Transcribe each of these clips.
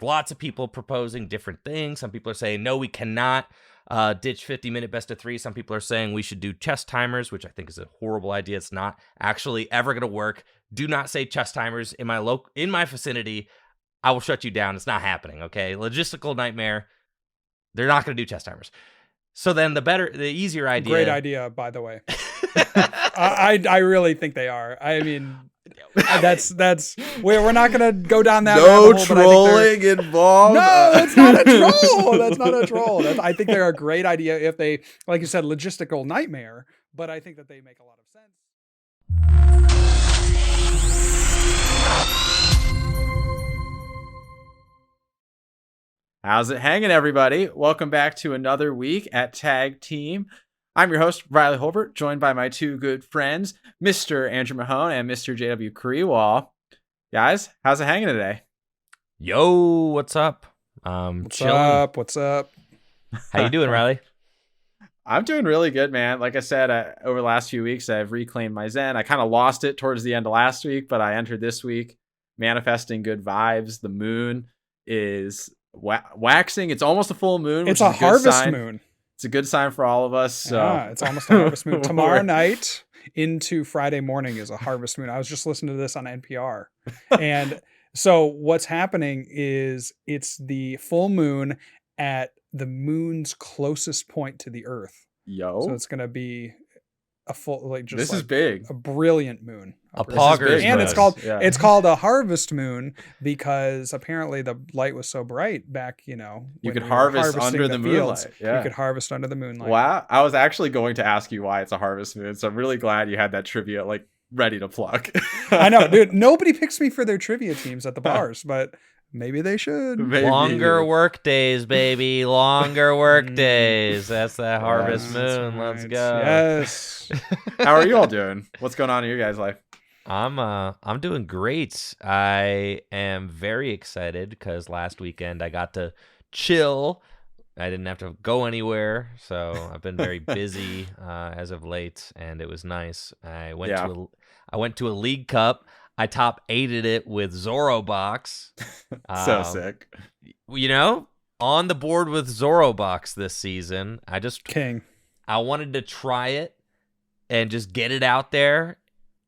lots of people proposing different things. Some people are saying, no, we cannot ditch 50-minute best of 3. Some people are saying we should do chess timers, which I think is a horrible idea. It's not actually ever going to work. Do not say chess timers in my vicinity. I will shut you down. It's not happening, okay? Logistical nightmare. They're not going to do chess timers. So then the easier idea. Great idea, by the way. I really think they are. I mean, we're not going to go down that no rabbit hole, trolling involved. No, it's not a troll. That's not a troll. I think they're a great idea if they, like you said, logistical nightmare, but I think that they make a lot of sense. How's it hanging, everybody? Welcome back to another week at Tag Team. I'm your host, Riley Holbert, joined by my two good friends, Mr. Andrew Mahone and Mr. JW Creewall. Guys, how's it hanging today? Yo, what's up? What's chilling. up? What's up? How you doing, Riley? I'm doing really good, man. Like I said, over the last few weeks, I've reclaimed my Zen. I kind of lost it towards the end of last week, but I entered this week manifesting good vibes. The moon is waxing. It's almost a full moon. It's a harvest moon. It's a good sign for all of us. So. Yeah, it's almost a harvest moon. Tomorrow night into Friday morning is a harvest moon. I was just listening to this on NPR. And so what's happening is it's the full moon at the moon's closest point to the Earth. Yo. So it's going to be a full, this is big. A brilliant moon. A poggers and moon. It's called a harvest moon because apparently the light was so bright back, you could harvest under the moonlight. Yeah. You could harvest under the moonlight. Wow. I was actually going to ask you why it's a harvest moon. So I'm really glad you had that trivia ready to pluck. I know, dude. Nobody picks me for their trivia teams at the bars, but maybe they should. Longer work days, baby. Longer work days. That's that harvest moon. Right. Let's go. Yes. How are you all doing? What's going on in your guys' life? I'm doing great. I am very excited because last weekend I got to chill. I didn't have to go anywhere, so I've been very busy as of late, and it was nice. I went to a League Cup. I top 8'd it with Zorobox. So sick. On the board with Zorobox this season. King. I wanted to try it and just get it out there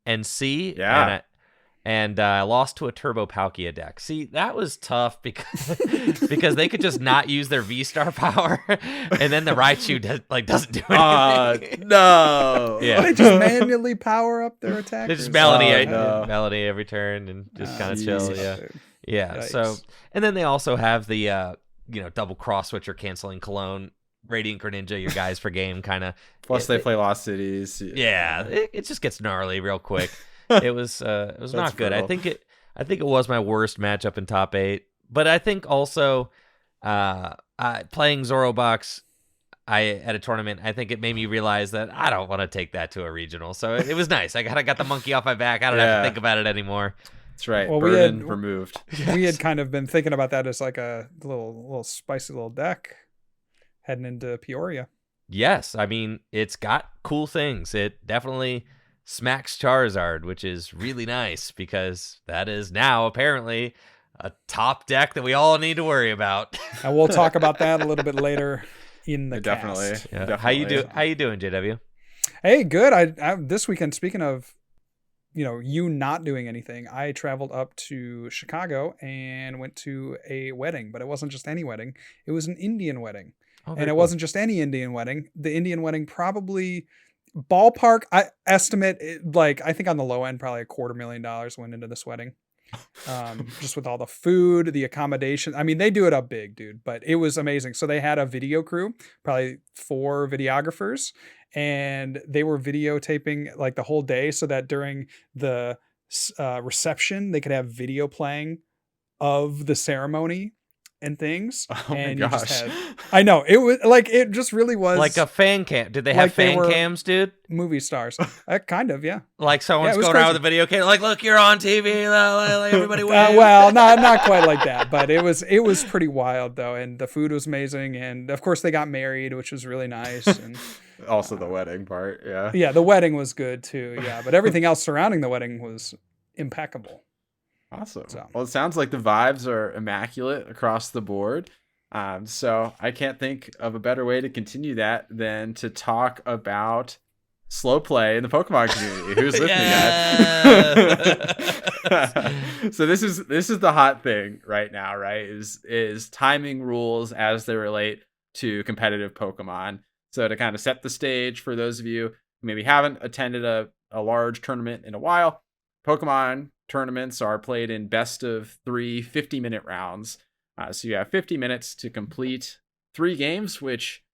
and see. Yeah. And I lost to a Turbo Palkia deck. See, that was tough because they could just not use their V-Star power, and then the Raichu doesn't do anything. No. Yeah. They just manually power up their attack. They just Melody every turn and just kind of chill. Yeah. Dude. Yeah. Yikes. So, and then they also have the double cross switcher canceling Cologne. Radiant Greninja, your guys per game, kind of. Plus, they play Lost Cities. Yeah, it just gets gnarly real quick. It was not good. Brutal. I think it was my worst matchup in top 8. But I think also playing Zorobox at a tournament, I think it made me realize that I don't want to take that to a regional. So it was nice. I got the monkey off my back. I don't have to think about it anymore. That's right. Well, burden removed. We had kind of been thinking about that as like a little spicy little deck heading into Peoria. Yes, I mean, it's got cool things. It definitely smacks Charizard, which is really nice because that is now apparently a top deck that we all need to worry about. And we'll talk about that a little bit later in the Definitely. cast. Yeah. How you doing, JW? Hey, good. I this weekend, speaking of you not doing anything, I traveled up to Chicago and went to a wedding, but it wasn't just any wedding. It was an Indian wedding. And it wasn't just any Indian wedding. The Indian wedding probably ballpark, I estimate, I think on the low end, probably $250,000 went into this wedding. Just with all the food, the accommodation. I mean, they do it up big, dude, but it was amazing. So they had a video crew, probably 4 videographers, and they were videotaping the whole day so that during the reception, they could have video playing of the ceremony and things. Oh and my you gosh. just had, I know, it was it just really was like a fan cam. Did they have fan cams, dude? Movie stars. Kind of, yeah. Like someone's going around with a video camera, look, you're on TV, like everybody wins. Well, not quite like that, but it was pretty wild though, and the food was amazing, and of course they got married, which was really nice, and also the wedding part, yeah. Yeah, the wedding was good too, yeah, but everything else surrounding the wedding was impeccable. Awesome. So Well, it sounds like the vibes are immaculate across the board. So I can't think of a better way to continue that than to talk about slow play in the Pokemon community. Who's with me, Yes. guys? So this is the hot thing right now, right? Is timing rules as they relate to competitive Pokemon. So to kind of set the stage for those of you who maybe haven't attended a large tournament in a while, Pokemon tournaments are played in best of 3 50-minute rounds. So you have 50 minutes to complete 3 games, which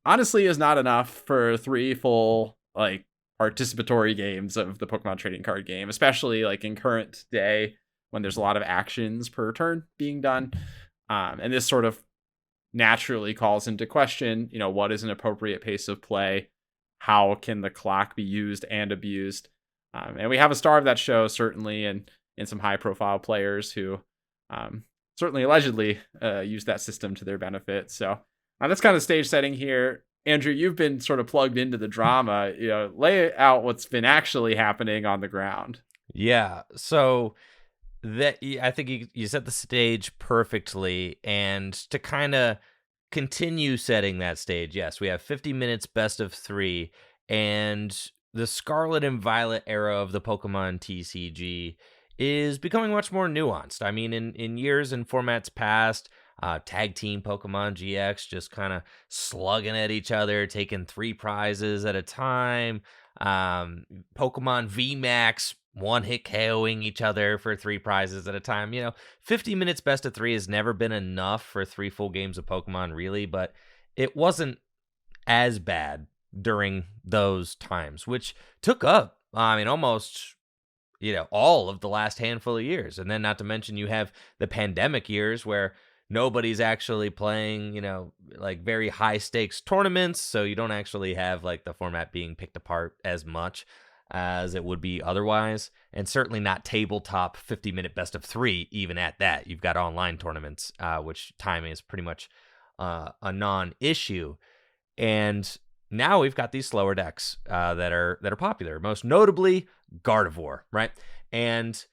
honestly is not enough for 3 full like participatory games of the Pokemon trading card game, especially like in current day when there's a lot of actions per turn being done. And this sort of naturally calls into question, what is an appropriate pace of play? How can the clock be used and abused? And we have a star of that show, certainly, and some high profile players who certainly allegedly use that system to their benefit. So that's kind of stage setting here. Andrew, you've been sort of plugged into the drama. Lay out what's been actually happening on the ground. Yeah. So I think you set the stage perfectly, and to kind of continue setting that stage, yes, we have 50 minutes best of 3, and the Scarlet and Violet era of the Pokemon TCG is becoming much more nuanced. I mean, in years and formats past, tag team Pokemon GX just kind of slugging at each other, taking 3 prizes at a time. Pokemon VMAX one hit KOing each other for 3 prizes at a time. 50 minutes best of 3 has never been enough for 3 full games of Pokemon, really, but it wasn't as bad during those times, which took up, almost, all of the last handful of years. And then not to mention you have the pandemic years where nobody's actually playing, like very high stakes tournaments. So you don't actually have like the format being picked apart as much as it would be otherwise. And certainly not tabletop 50-minute best of 3, even at that. You've got online tournaments, which timing is pretty much a non-issue. And now we've got these slower decks that are popular, most notably Gardevoir, right? And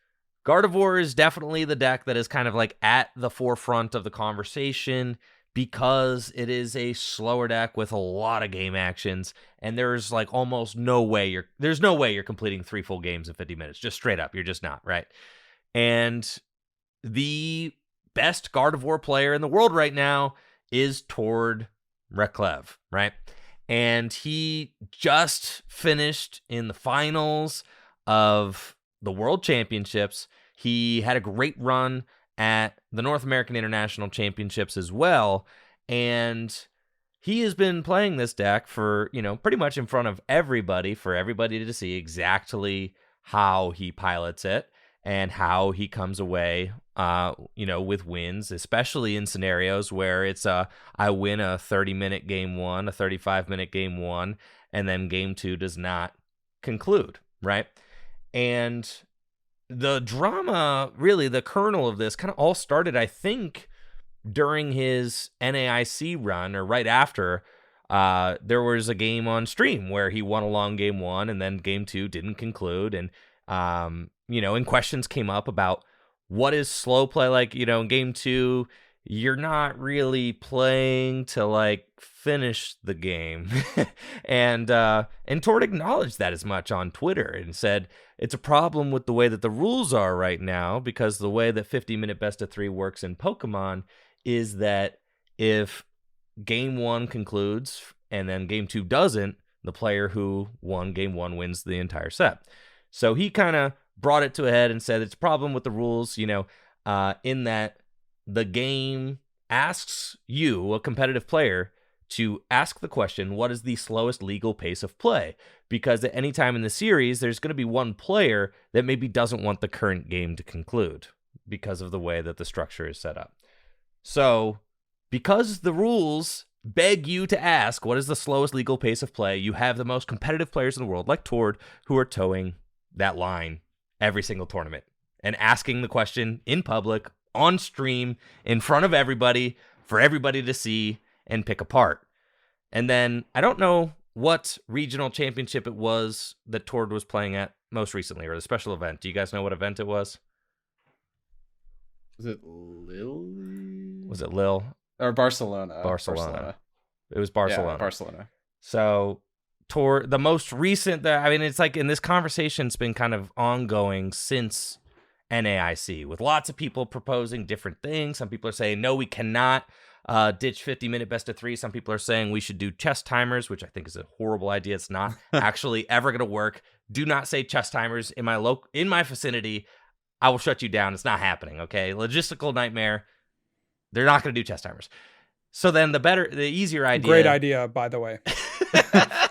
Gardevoir is definitely the deck that is kind of like at the forefront of the conversation because it is a slower deck with a lot of game actions, and there's like almost no way you're completing 3 full games in 50 minutes. Just straight up, you're just not, right? And the best Gardevoir player in the world right now is Tord Reklev, right? And he just finished in the finals of the World Championships. He had a great run at the North American International Championships as well. And he has been playing this deck for, pretty much in front of everybody, for everybody to see exactly how he pilots it and how he comes away, with wins, especially in scenarios where it's I win a 30-minute game 1, a 35-minute game 1, and then game 2 does not conclude, right? And the drama, really, the kernel of this kind of all started, I think, during his NAIC run, or right after. There was a game on stream where he won a long game 1, and then game 2 didn't conclude. And, and questions came up about what is slow play like. In game 2, you're not really playing to like finish the game. and Tord acknowledged that as much on Twitter and said it's a problem with the way that the rules are right now, because the way that 50-minute best of 3 works in Pokemon is that if game 1 concludes and then game 2 doesn't, the player who won game 1 wins the entire set. So he kind of brought it to a head and said it's a problem with the rules, in that the game asks you, a competitive player, to ask the question, what is the slowest legal pace of play? Because at any time in the series, there's going to be one player that maybe doesn't want the current game to conclude because of the way that the structure is set up. So, because the rules beg you to ask what is the slowest legal pace of play, you have the most competitive players in the world, like Tord, who are towing that line every single tournament and asking the question in public, on stream, in front of everybody, for everybody to see and pick apart. And then I don't know what regional championship it was that Tord was playing at most recently, or the special event. Do you guys know what event it was? Was it Lille? Was it Lille? Or Barcelona? Barcelona. It was Barcelona. Yeah, Barcelona. So the most recent, I mean, it's like in this conversation, it's been kind of ongoing since NAIC, with lots of people proposing different things. Some people are saying, no, we cannot ditch 50-minute best of 3. Some people are saying we should do chess timers, which I think is a horrible idea. It's not actually ever going to work. Do not say chess timers in my vicinity. I will shut you down. It's not happening, okay? Logistical nightmare. They're not going to do chess timers. So then the easier idea. Great idea, by the way.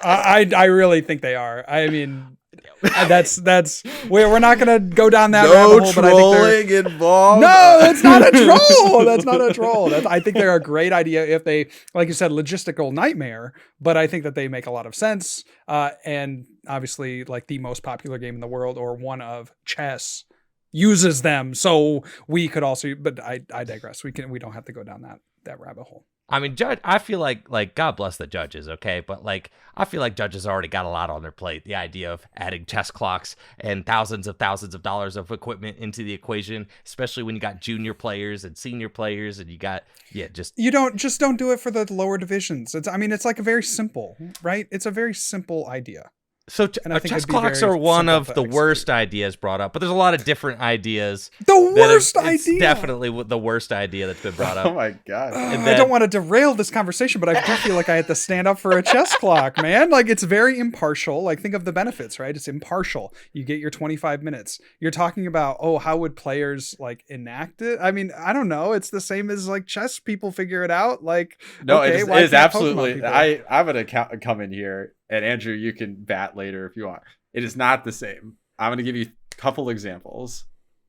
I really think they are. I mean, we're not gonna go down that rabbit hole. But I think they're involved. No, it's not a troll. That's not a troll. I think they're a great idea if they, like you said, logistical nightmare. But I think that they make a lot of sense. And obviously, like the most popular game in the world, or one of, chess, uses them. So we could also. But I digress. We don't have to go down that rabbit hole. I mean, I feel like God bless the judges, okay? But like, I feel like judges already got a lot on their plate. The idea of adding chess clocks and thousands of dollars of equipment into the equation, especially when you got junior players and senior players, and you got you don't do it for the lower divisions. It's like a very simple, right? It's a very simple idea. So chess clocks are one of the worst ideas brought up, but there's a lot of different ideas. The worst idea. It's definitely the worst idea that's been brought up. Oh my god! I don't want to derail this conversation, but I do feel like I had to stand up for a chess clock, man. Like, it's very impartial. Like, think of the benefits, right? It's impartial. You get your 25 minutes. You're talking about, how would players like enact it? I mean, I don't know. It's the same as like chess people figure it out. Like, no, it is absolutely. I'm gonna come in here. And Andrew, you can bat later if you want. It is not the same. I'm going to give you a couple examples.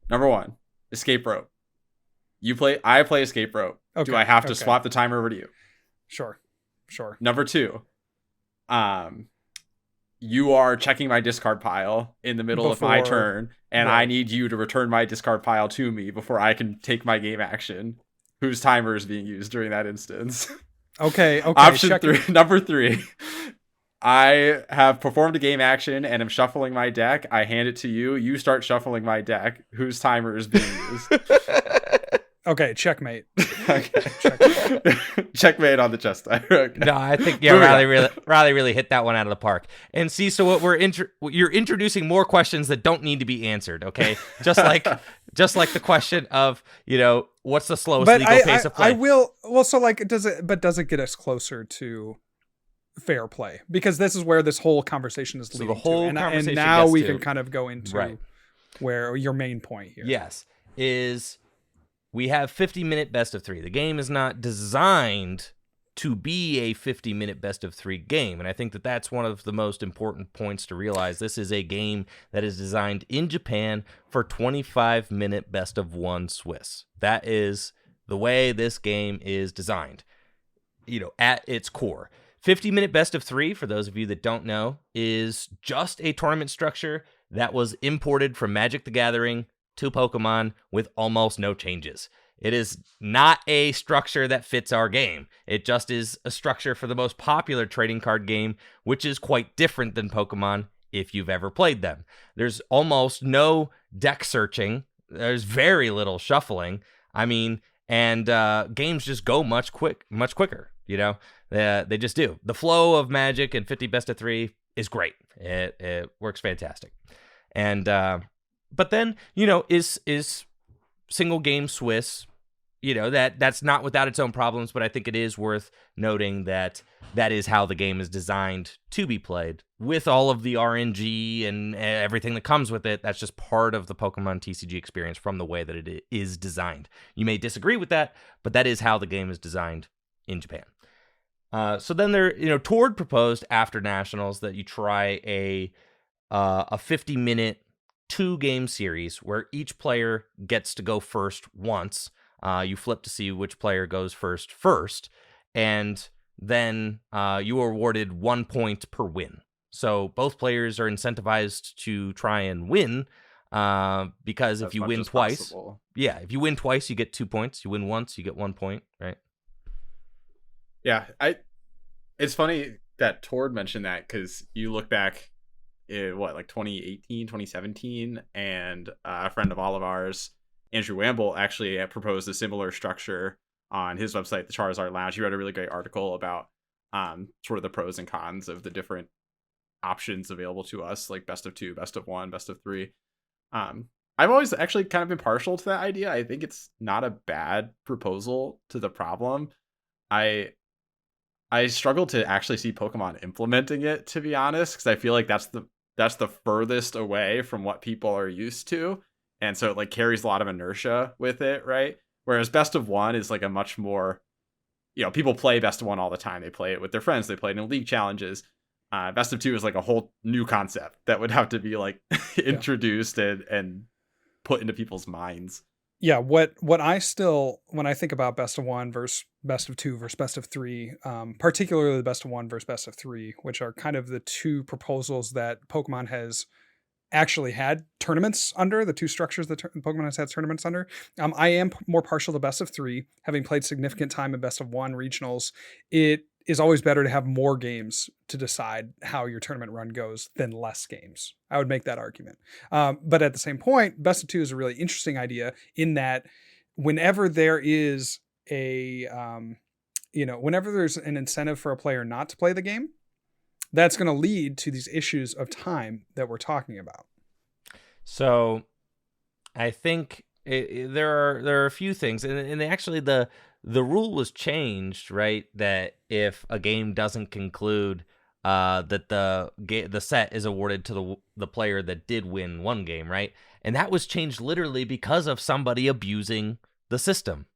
Number 1, escape rope. I play escape rope. Okay, do I have to swap the timer over to you? Sure. Number 2, you are checking my discard pile in the middle of my turn, and I need you to return my discard pile to me before I can take my game action. Whose timer is being used during that instance? Okay. Option 3. Number 3. I have performed a game action and am shuffling my deck. I hand it to you. You start shuffling my deck. Whose timer is being used? Okay, checkmate. Okay. Checkmate on the chess timer. Okay. No, I think Riley really hit that one out of the park. And see, so what you're introducing more questions that don't need to be answered. Okay, just like the question of what's the slowest legal pace of play. I will. Well, so like, does it get us closer to fair play? Because this is where this whole conversation is leading to. And now we can kind of go into where your main point here. Yes, is we have 50-minute best of 3. The game is not designed to be a 50-minute best of 3 game. And I think that that's one of the most important points to realize. This is a game that is designed in Japan for 25-minute best of 1 Swiss. That is the way this game is designed, at its core. 50-minute best of 3, for those of you that don't know, is just a tournament structure that was imported from Magic the Gathering to Pokemon with almost no changes. It is not a structure that fits our game. It just is a structure for the most popular trading card game, which is quite different than Pokemon if you've ever played them. There's almost no deck searching. There's very little shuffling. I mean, and games just go much quicker, They just do. The flow of Magic and 50 best of 3 is great. It works fantastic. And but then, is single game Swiss, that's not without its own problems, but I think it is worth noting that is how the game is designed to be played, with all of the RNG and everything that comes with it. That's just part of the Pokemon TCG experience from the way that it is designed. You may disagree with that, but that is how the game is designed in Japan. So then Tord proposed after Nationals that you try a 50-minute 2-game series where each player gets to go first once. You flip to see which player goes first, and then you are awarded 1 point per win. So both players are incentivized to try and win, because if you win twice, if you win twice, you get 2 points. You win once, you get 1 point, right? Yeah, it's funny that Tord mentioned that, because you look back in 2018, 2017, and a friend of all of ours Andrew Wamble actually proposed a similar structure on his website, the Charizard Lounge. He wrote a really great article about sort of the pros and cons of the different options available to us, like best of 2, best of 1, best of 3. I've always actually kind of been partial to that idea. I think it's not a bad proposal to the problem. I struggle to actually see Pokemon implementing it, to be honest, because I feel like that's the furthest away from what people are used to, and so it like carries a lot of inertia with it, right? Whereas best of 1 is like a much more, people play best of 1 all the time. They play it with their friends. They play it in league challenges. Best of 2 is like a whole new concept that would have to be like introduced and put into people's minds. Yeah, what I still, when I think about best of 1 versus best of 2 versus best of 3, particularly the best of 1 versus best of 3, which are kind of the two proposals that Pokemon has actually had tournaments under, the two structures that Pokemon has had tournaments under. I am more partial to best of 3, having played significant time in best of 1 regionals. It is always better to have more games to decide how your tournament run goes than less games. I would make that argument. But at the same point, best of 2 is a really interesting idea in that whenever there is whenever there's an incentive for a player not to play the game, that's going to lead to these issues of time that we're talking about. So I think there are a few things, and actually the rule was changed, right? That if a game doesn't conclude, that the set is awarded to the player that did win one game, right? And that was changed literally because of somebody abusing the system.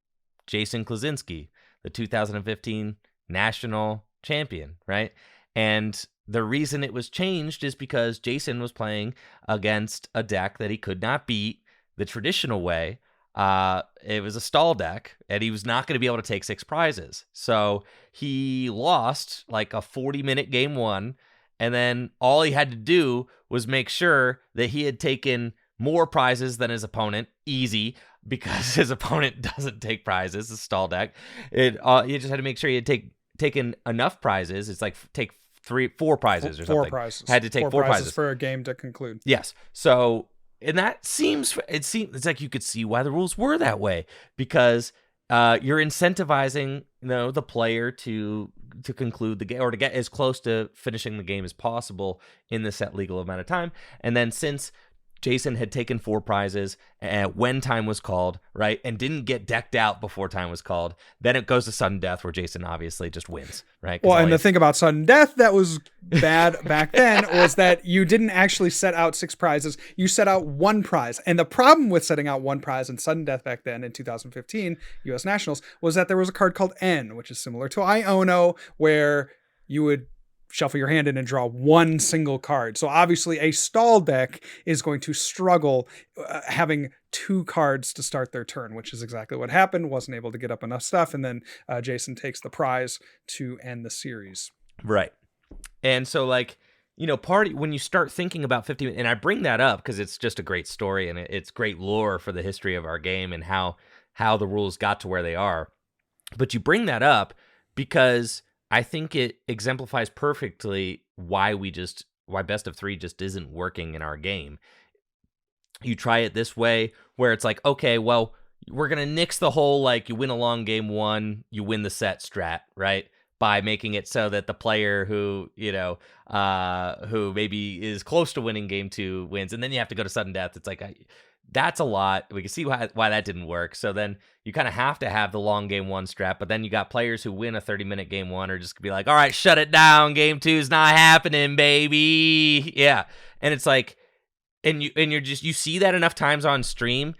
Jason Klaczynski, the 2015 national champion, right? And the reason it was changed is because Jason was playing against a deck that he could not beat the traditional way. It was a stall deck, and he was not going to be able to take 6 prizes. So he lost like a 40-minute game 1, and then all he had to do was make sure that he had taken more prizes than his opponent, easy, because his opponent doesn't take prizes, it's a stall deck. He just had to make sure he had taken enough prizes. It's like take 4 prizes or something. 4 prizes. Had to take 4 prizes for a game to conclude. Yes. So, and that seems it's like you could see why the rules were that way, because you're incentivizing the player to conclude the game or to get as close to finishing the game as possible in the set legal amount of time. And then since Jason had taken 4 prizes when time was called, right, and didn't get decked out before time was called, then it goes to sudden death, where Jason obviously just wins, right? Well, and the thing about sudden death that was bad back then was that you didn't actually set out 6 prizes. You set out 1 prize. And the problem with setting out 1 prize in sudden death back then in 2015 U.S. Nationals was that there was a card called N, which is similar to Iono, where you would shuffle your hand in and draw 1 single card. So obviously a stall deck is going to struggle having 2 cards to start their turn, which is exactly what happened. Wasn't able to get up enough stuff, and then Jason takes the prize to end the series. Right. And so when you start thinking about 50, and I bring that up because it's just a great story, and it's great lore for the history of our game and how the rules got to where they are. But you bring that up because I think it exemplifies perfectly why best of 3 just isn't working in our game. You try it this way, where it's like, okay, well, we're going to nix the whole, like, you win a long game 1, you win the set strat, right? By making it so that the player who maybe is close to winning game 2 wins, and then you have to go to sudden death. It's like, that's a lot. We can see why that didn't work. So then you kind of have to have the long game 1 strat, but then you got players who win a 30-minute game 1 are just gonna be like, all right, shut it down. Game 2's not happening, baby. Yeah. And it's like, and you see that enough times on stream,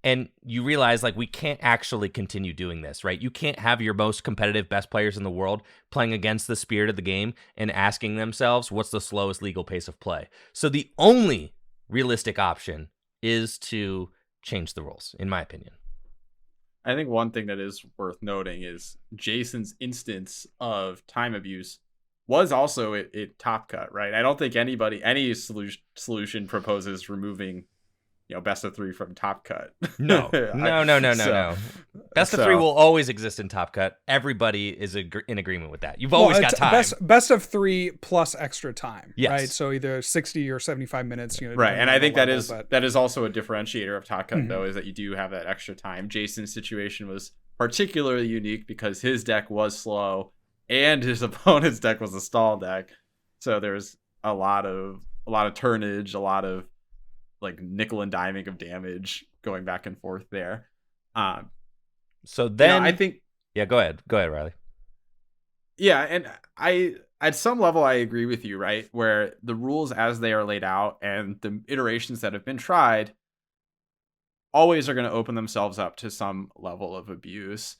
and you realize, like, we can't actually continue doing this, right? You can't have your most competitive best players in the world playing against the spirit of the game and asking themselves, what's the slowest legal pace of play? So the only realistic option is to change the rules, in my opinion. I think one thing that is worth noting is Jason's instance of time abuse was also it top cut, right? I don't think any solution proposes removing best of 3 from Top Cut. No. Best of 3 will always exist in Top Cut. Everybody is in agreement with that. You've always got time. Best of 3 plus extra time, yes. right? So either 60 or 75 minutes. Right, and I think that is also a differentiator of Top Cut, though, is that you do have that extra time. Jason's situation was particularly unique because his deck was slow and his opponent's deck was a stall deck. So there's a lot of turnage, a lot of like nickel and diming of damage going back and forth there. So then I think, go ahead, Riley. Yeah, and I at some level I agree with you, right? Where the rules as they are laid out and the iterations that have been tried always are going to open themselves up to some level of abuse.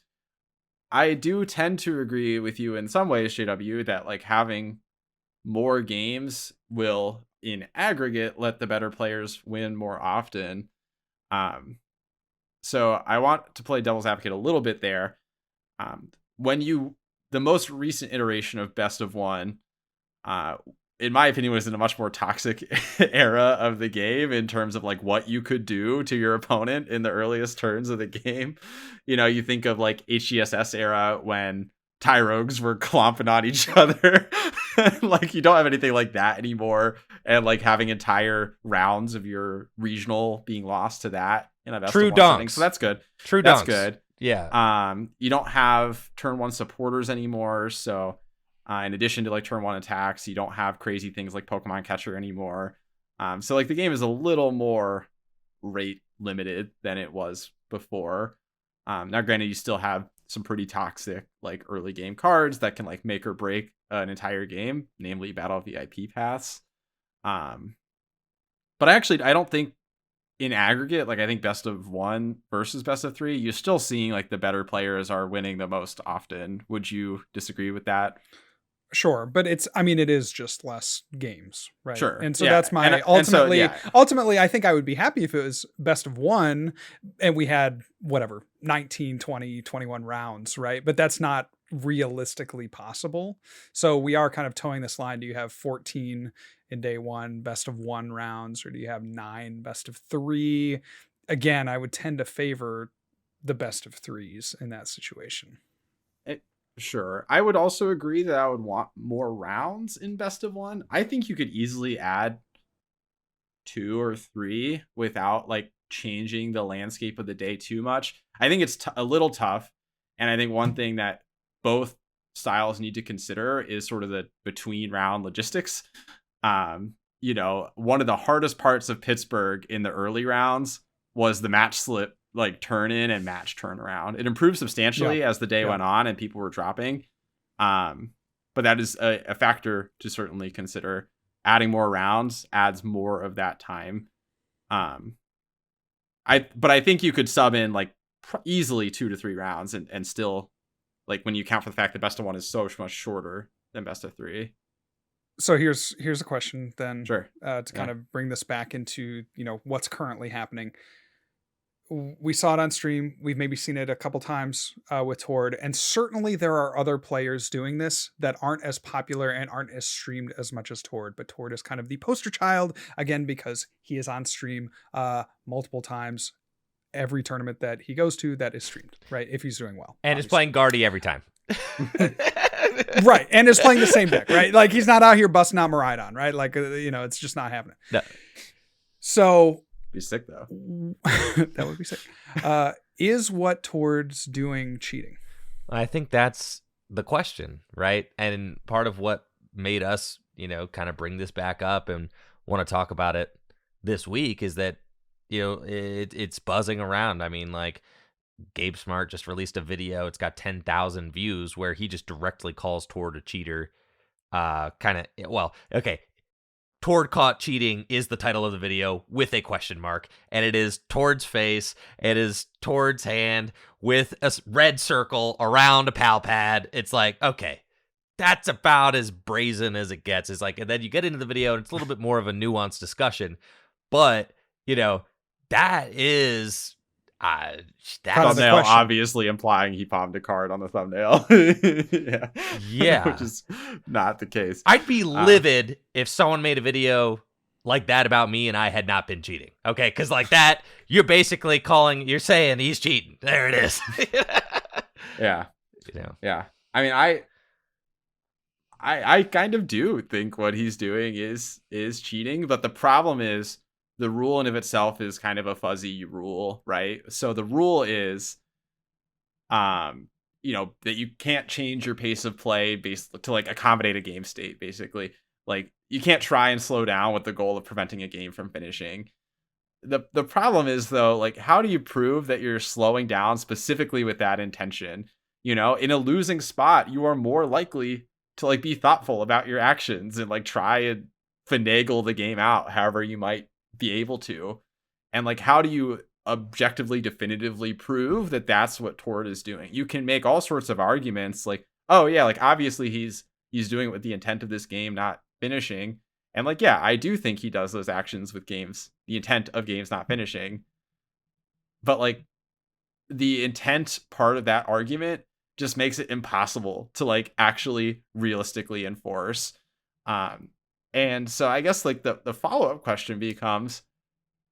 I do tend to agree with you in some ways, JW, that like having more games will in aggregate let the better players win more often. So I want to play devil's advocate a little bit there. The most recent iteration of best of 1, in my opinion, was in a much more toxic era of the game in terms of like what you could do to your opponent in the earliest turns of the game. You think of like HGSS era when Tyrogues were clomping on each other. Like you don't have anything like that anymore, and like having entire rounds of your regional being lost to that in a best True of 1 donks. setting. So that's good. That's good. Yeah. You don't have turn 1 supporters anymore, so in addition to like turn 1 attacks, you don't have crazy things like Pokemon Catcher anymore. So like the game is a little more rate limited than it was before. Now granted, you still have some pretty toxic like early game cards that can like make or break an entire game, namely Battle VIP paths. But I don't think in aggregate, like I think best of 1 versus best of 3, you're still seeing like the better players are winning the most often. Would you disagree with that? Sure, but it is just less games, right? Sure. And so that's my ultimately I think I would be happy if it was best of 1 and we had whatever 19, 20, 21 rounds, right? But that's not realistically possible. So we are kind of towing this line. Do you have 14 in day 1 best of 1 rounds, or do you have 9 best of 3? Again, I would tend to favor the best of 3s in that situation. Sure. I would also agree that I would want more rounds in best of 1. I think you could easily add 2 or 3 without like changing the landscape of the day too much. I think it's a little tough. And I think one thing that both styles need to consider is sort of the between round logistics. One of the hardest parts of Pittsburgh in the early rounds was the match slip, like turn in and match turnaround. It improved substantially as the day went on and people were dropping. But that is a factor to certainly consider. Adding more rounds adds more of that time. I think you could sub in like easily 2 to 3 rounds and still, like when you account for the fact that best of 1 is so much shorter than best of 3. So here's a question then. Sure. To kind of bring this back into, what's currently happening. We saw it on stream. We've maybe seen it a couple times with Tord, and certainly there are other players doing this that aren't as popular and aren't as streamed as much as Tord. But Tord is kind of the poster child again because he is on stream multiple times every tournament that he goes to that is streamed, right? If he's doing well, and is playing Guardy every time, right? And is playing the same deck, right? Like he's not out here busting out Miraidon, right? Like it's just not happening. No. So. Be sick though. That would be sick. Is what Tord's doing cheating? I think that's the question, right? And part of what made us, kind of bring this back up and want to talk about it this week is that, it's buzzing around. I mean, like Gabe Smart just released a video. It's got 10,000 views where he just directly calls Tord a cheater. Tord caught cheating is the title of the video with a question mark, and it is Tord's face. It is Tord's hand with a red circle around a pal pad. It's like, okay, that's about as brazen as it gets. It's like, and then you get into the video and it's a little bit more of a nuanced discussion, but that is thumbnail obviously implying he palmed a card on the thumbnail. yeah Which is not the case. I'd be livid if someone made a video like that about me and I had not been cheating. Okay, because like that, you're basically you're saying he's cheating. There it is. Yeah. You know. Yeah. I mean, I kind of do think what he's doing is cheating, but the problem is the rule in of itself is kind of a fuzzy rule, right? So the rule is that you can't change your pace of play based to like accommodate a game state, basically. Like you can't try and slow down with the goal of preventing a game from finishing. The problem is though, like how do you prove that you're slowing down specifically with that intention? In a losing spot, you are more likely to like be thoughtful about your actions and like try and finagle the game out however you might be able to. And like how do you objectively definitively prove that that's what Tord is doing? You can make all sorts of arguments like, oh yeah, like obviously he's doing it with the intent of this game not finishing. And like, yeah, I do think he does those actions with games, the intent of games not finishing. But like the intent part of that argument just makes it impossible to like actually realistically enforce. And so I guess like the follow-up question becomes,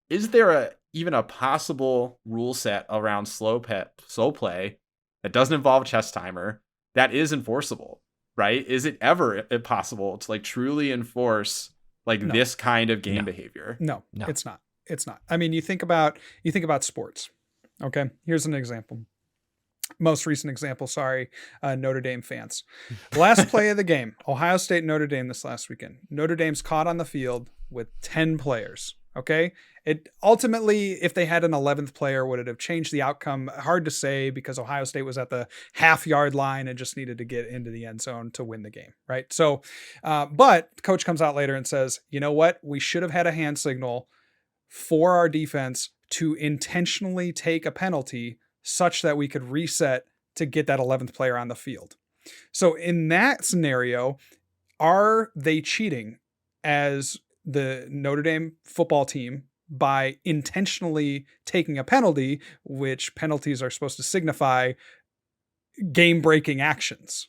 is there even a possible rule set around slow play that doesn't involve chess timer that is enforceable, right? Is it ever possible to like truly enforce like this kind of game behavior? No, it's not. It's not. I mean, you think about sports. Okay, here's an example. Most recent example, Notre Dame fans. Last play of the game, Ohio State, Notre Dame this last weekend. Notre Dame's caught on the field with 10 players. Okay. It ultimately, if they had an 11th player, would it have changed the outcome? Hard to say because Ohio State was at the half-yard line and just needed to get into the end zone to win the game. Right. So, but coach comes out later and says, you know what? We should have had a hand signal for our defense to intentionally take a penalty such that we could reset to get that 11th player on the field. So in that scenario, are they cheating as the Notre Dame football team by intentionally taking a penalty, which penalties are supposed to signify game-breaking actions?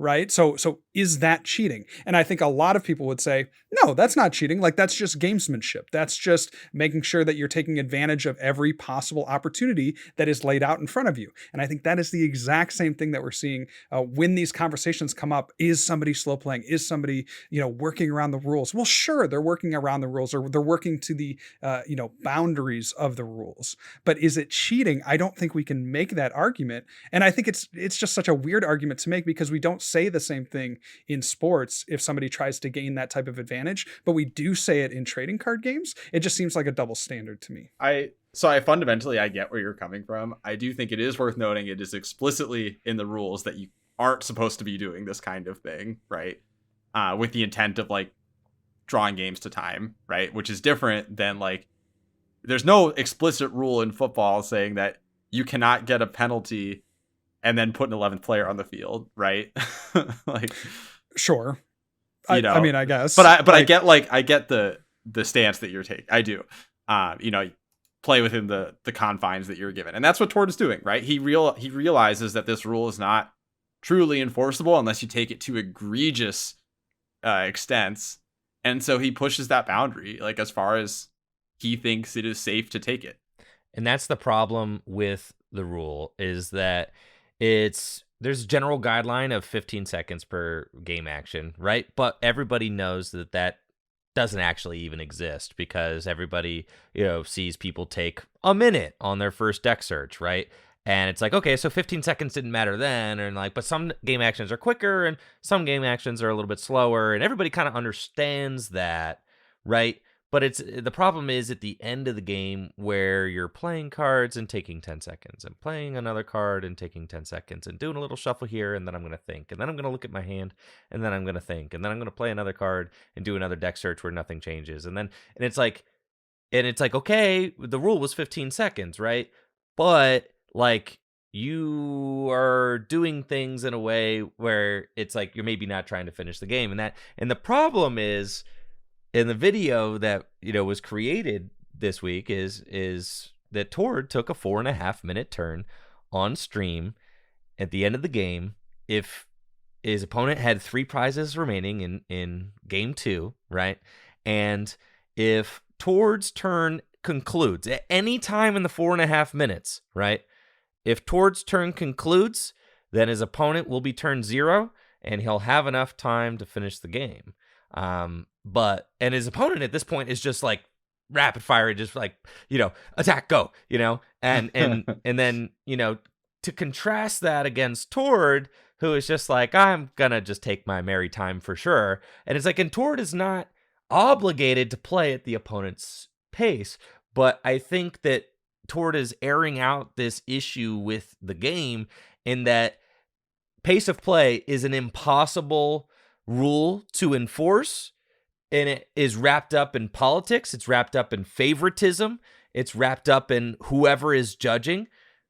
Right. So is that cheating? And I think a lot of people would say, no, that's not cheating. Like that's just gamesmanship. That's just making sure that you're taking advantage of every possible opportunity that is laid out in front of you. And I think that is the exact same thing that we're seeing when these conversations come up. Is somebody slow playing? Is somebody, working around the rules? Well, sure, they're working around the rules or they're working to the, boundaries of the rules. But is it cheating? I don't think we can make that argument. And I think it's just such a weird argument to make because we don't say the same thing in sports if somebody tries to gain that type of advantage, but we do say it in trading card games. It just seems like a double standard to me. I fundamentally, I get where you're coming from. I do think it is worth noting it is explicitly in the rules that you aren't supposed to be doing this kind of thing, right? With the intent of like drawing games to time, right? Which is different than like, there's no explicit rule in football saying that you cannot get a penalty and then put an 11th player on the field, right? Like, sure. I mean, I guess. But I get the stance that you're taking. I do. Play within the confines that you're given. And that's what Tord is doing, right? He realizes that this rule is not truly enforceable unless you take it to egregious extents. And so he pushes that boundary, like as far as he thinks it is safe to take it. And that's the problem with the rule is that there's a general guideline of 15 seconds per game action, right? But everybody knows that doesn't actually even exist because everybody, sees people take a minute on their first deck search, right? And it's like, okay, so 15 seconds didn't matter then. And like, but some game actions are quicker and some game actions are a little bit slower. And everybody kind of understands that, right? But the problem is at the end of the game where you're playing cards and taking 10 seconds and playing another card and taking 10 seconds and doing a little shuffle here. And then I'm going to think, and then I'm going to look at my hand and then I'm going to think, and then I'm going to play another card and do another deck search where nothing changes. And it's like, okay, the rule was 15 seconds, right? But like you are doing things in a way where it's like, you're maybe not trying to finish the game. And the problem is, in the video that was created this week is that Tord took a 4.5 minute turn on stream at the end of the game. If his opponent had 3 prizes remaining in game 2, right? And if Tord's turn concludes at any time in the 4.5 minutes, right? If Tord's turn concludes, then his opponent will be turn 0, and he'll have enough time to finish the game. And his opponent at this point is just like rapid fire, just like, attack, go, and then, to contrast that against Tord, who is just like, I'm gonna just take my merry time for sure. And it's like, and Tord is not obligated to play at the opponent's pace, but I think that Tord is airing out this issue with the game in that pace of play is an impossible rule to enforce, and it is wrapped up in politics. It's wrapped up in favoritism. It's wrapped up in whoever is judging.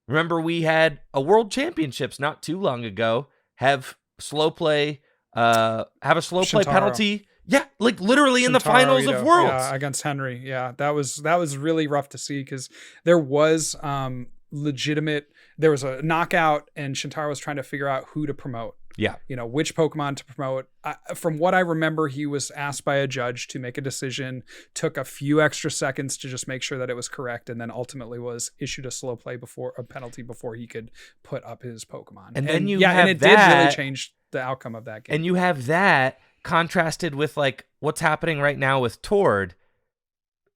Remember, we had a world championships not too long ago have a slow play penalty. Yeah, like literally in the finals of Worlds. Yeah, against Henry. Yeah, that was really rough to see because there was there was a knockout and Shintaro was trying to figure out who to promote. Yeah. Which Pokemon to promote. From what I remember, he was asked by a judge to make a decision, took a few extra seconds to just make sure that it was correct, and then ultimately was issued a slow play penalty before he could put up his Pokemon. And then did really change the outcome of that game. And you have that contrasted with like what's happening right now with Tord,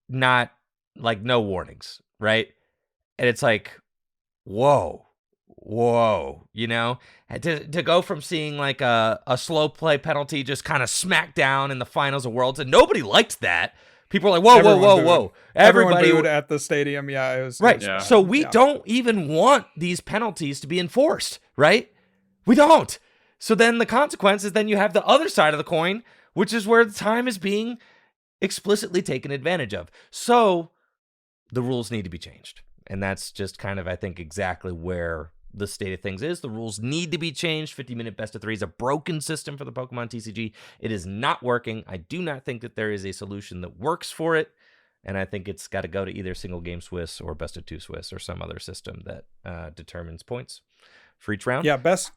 not like no warnings, right? And it's like, whoa, to go from seeing like a slow play penalty just kind of smack down in the finals of Worlds, and nobody liked that. People were like, whoa. Everybody booed at the stadium. Yeah, it was right. Yeah. So we don't even want these penalties to be enforced, right? We don't. So then the consequence is then you have the other side of the coin, which is where the time is being explicitly taken advantage of. So the rules need to be changed. And that's just kind of, I think, exactly where the state of things is. The rules need to be changed. 50-minute best of 3 is a broken system for the Pokemon TCG. It is not working. I do not think that there is a solution that works for it. And I think it's got to go to either single game Swiss or best of 2 Swiss or some other system that determines points for each round. Yeah, best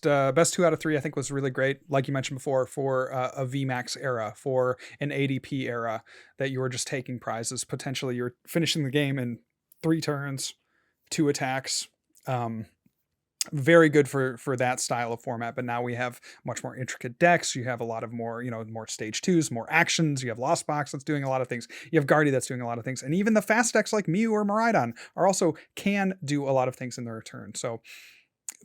2 out of 3 I think was really great, like you mentioned before, for a VMAX era, for an ADP era, that you were just taking prizes. Potentially you're finishing the game in 3 turns, 2 attacks. Very good for that style of format. But now we have much more intricate decks. You have a lot of more stage 2s, more actions. You have Lost Box that's doing a lot of things. You have Guardy that's doing a lot of things, and even the fast decks like Mew or Miraidon can do a lot of things in their return. So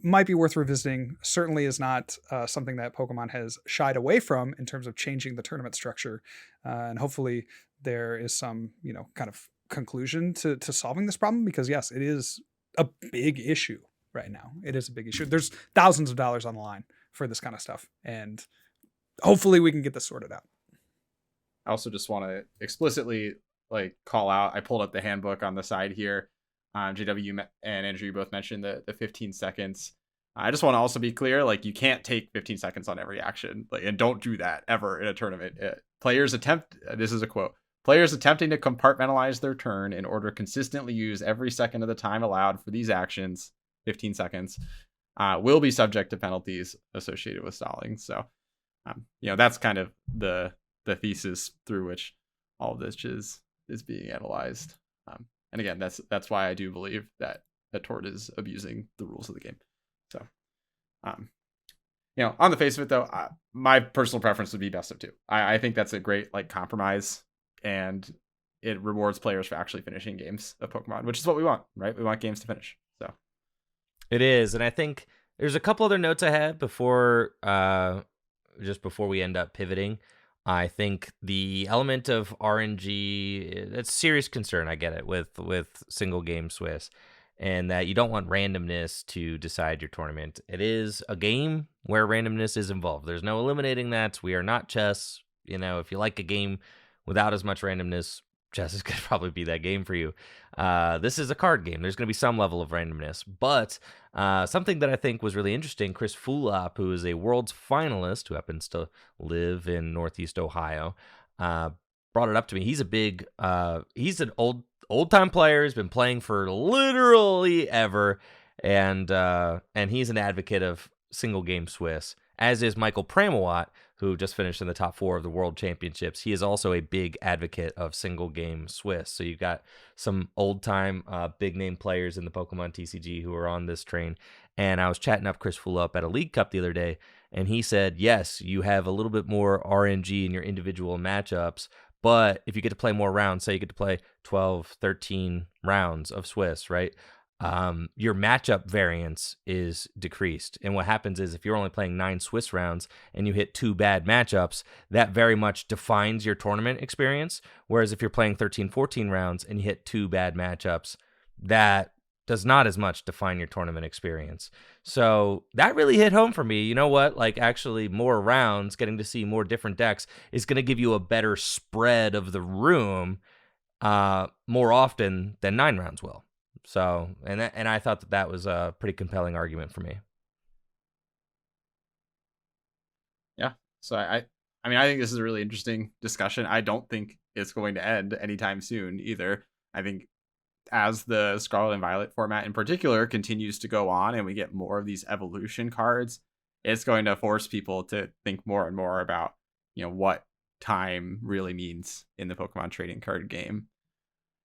might be worth revisiting. Certainly is not something that Pokemon has shied away from in terms of changing the tournament structure. And hopefully there is some, kind of conclusion to solving this problem, because yes, it is a big issue right now. It is a big issue. There's thousands of dollars on the line for this kind of stuff. And hopefully we can get this sorted out. I also just want to explicitly call out, I pulled up the handbook on the side here. JW and Andrew, you both mentioned the 15 seconds. I just want to also be clear, you can't take 15 seconds on every action, and don't do that ever in a tournament. This is a quote, players attempting to compartmentalize their turn in order to consistently use every second of the time allowed for these actions, 15 seconds, will be subject to penalties associated with stalling. So, that's kind of the thesis through which all of this is being analyzed. And again, that's why I do believe that Tord is abusing the rules of the game. So, on the face of it, though, my personal preference would be best of 2. I think that's a great compromise, and it rewards players for actually finishing games of Pokemon, which is what we want, right? We want games to finish. So it is, and I think there's a couple other notes I had before we end up pivoting. I think the element of RNG, it's a serious concern. I get it with single game Swiss, and that you don't want randomness to decide your tournament. It is a game where randomness is involved. There's no eliminating that. We are not chess. If you like a game without as much randomness, chess is going to probably be that game for you. This is a card game. There's going to be some level of randomness. But something that I think was really interesting, Chris Fulop, who is a Worlds finalist who happens to live in Northeast Ohio, brought it up to me. He's he's an old-time player. He's been playing for literally ever. And he's an advocate of single-game Swiss, as is Michael Pramawat, who just finished in the top 4 of the World Championships. He is also a big advocate of single game Swiss. So you've got some old time big name players in the Pokemon TCG who are on this train. And I was chatting up Chris Fulop at a League Cup the other day, and he said, yes, you have a little bit more RNG in your individual matchups, but if you get to play more rounds, say you get to play 12, 13 rounds of Swiss, right? Your matchup variance is decreased. And what happens is if you're only playing 9 Swiss rounds and you hit 2 bad matchups, that very much defines your tournament experience. Whereas if you're playing 13, 14 rounds and you hit 2 bad matchups, that does not as much define your tournament experience. So that really hit home for me. You know what? Like, actually more rounds, getting to see more different decks is going to give you a better spread of the room more often than 9 rounds will. So, and I thought that was a pretty compelling argument for me. Yeah. So I mean, I think this is a really interesting discussion. I don't think it's going to end anytime soon either. I think as the Scarlet and Violet format in particular continues to go on and we get more of these evolution cards, it's going to force people to think more and more about, what time really means in the Pokemon trading card game.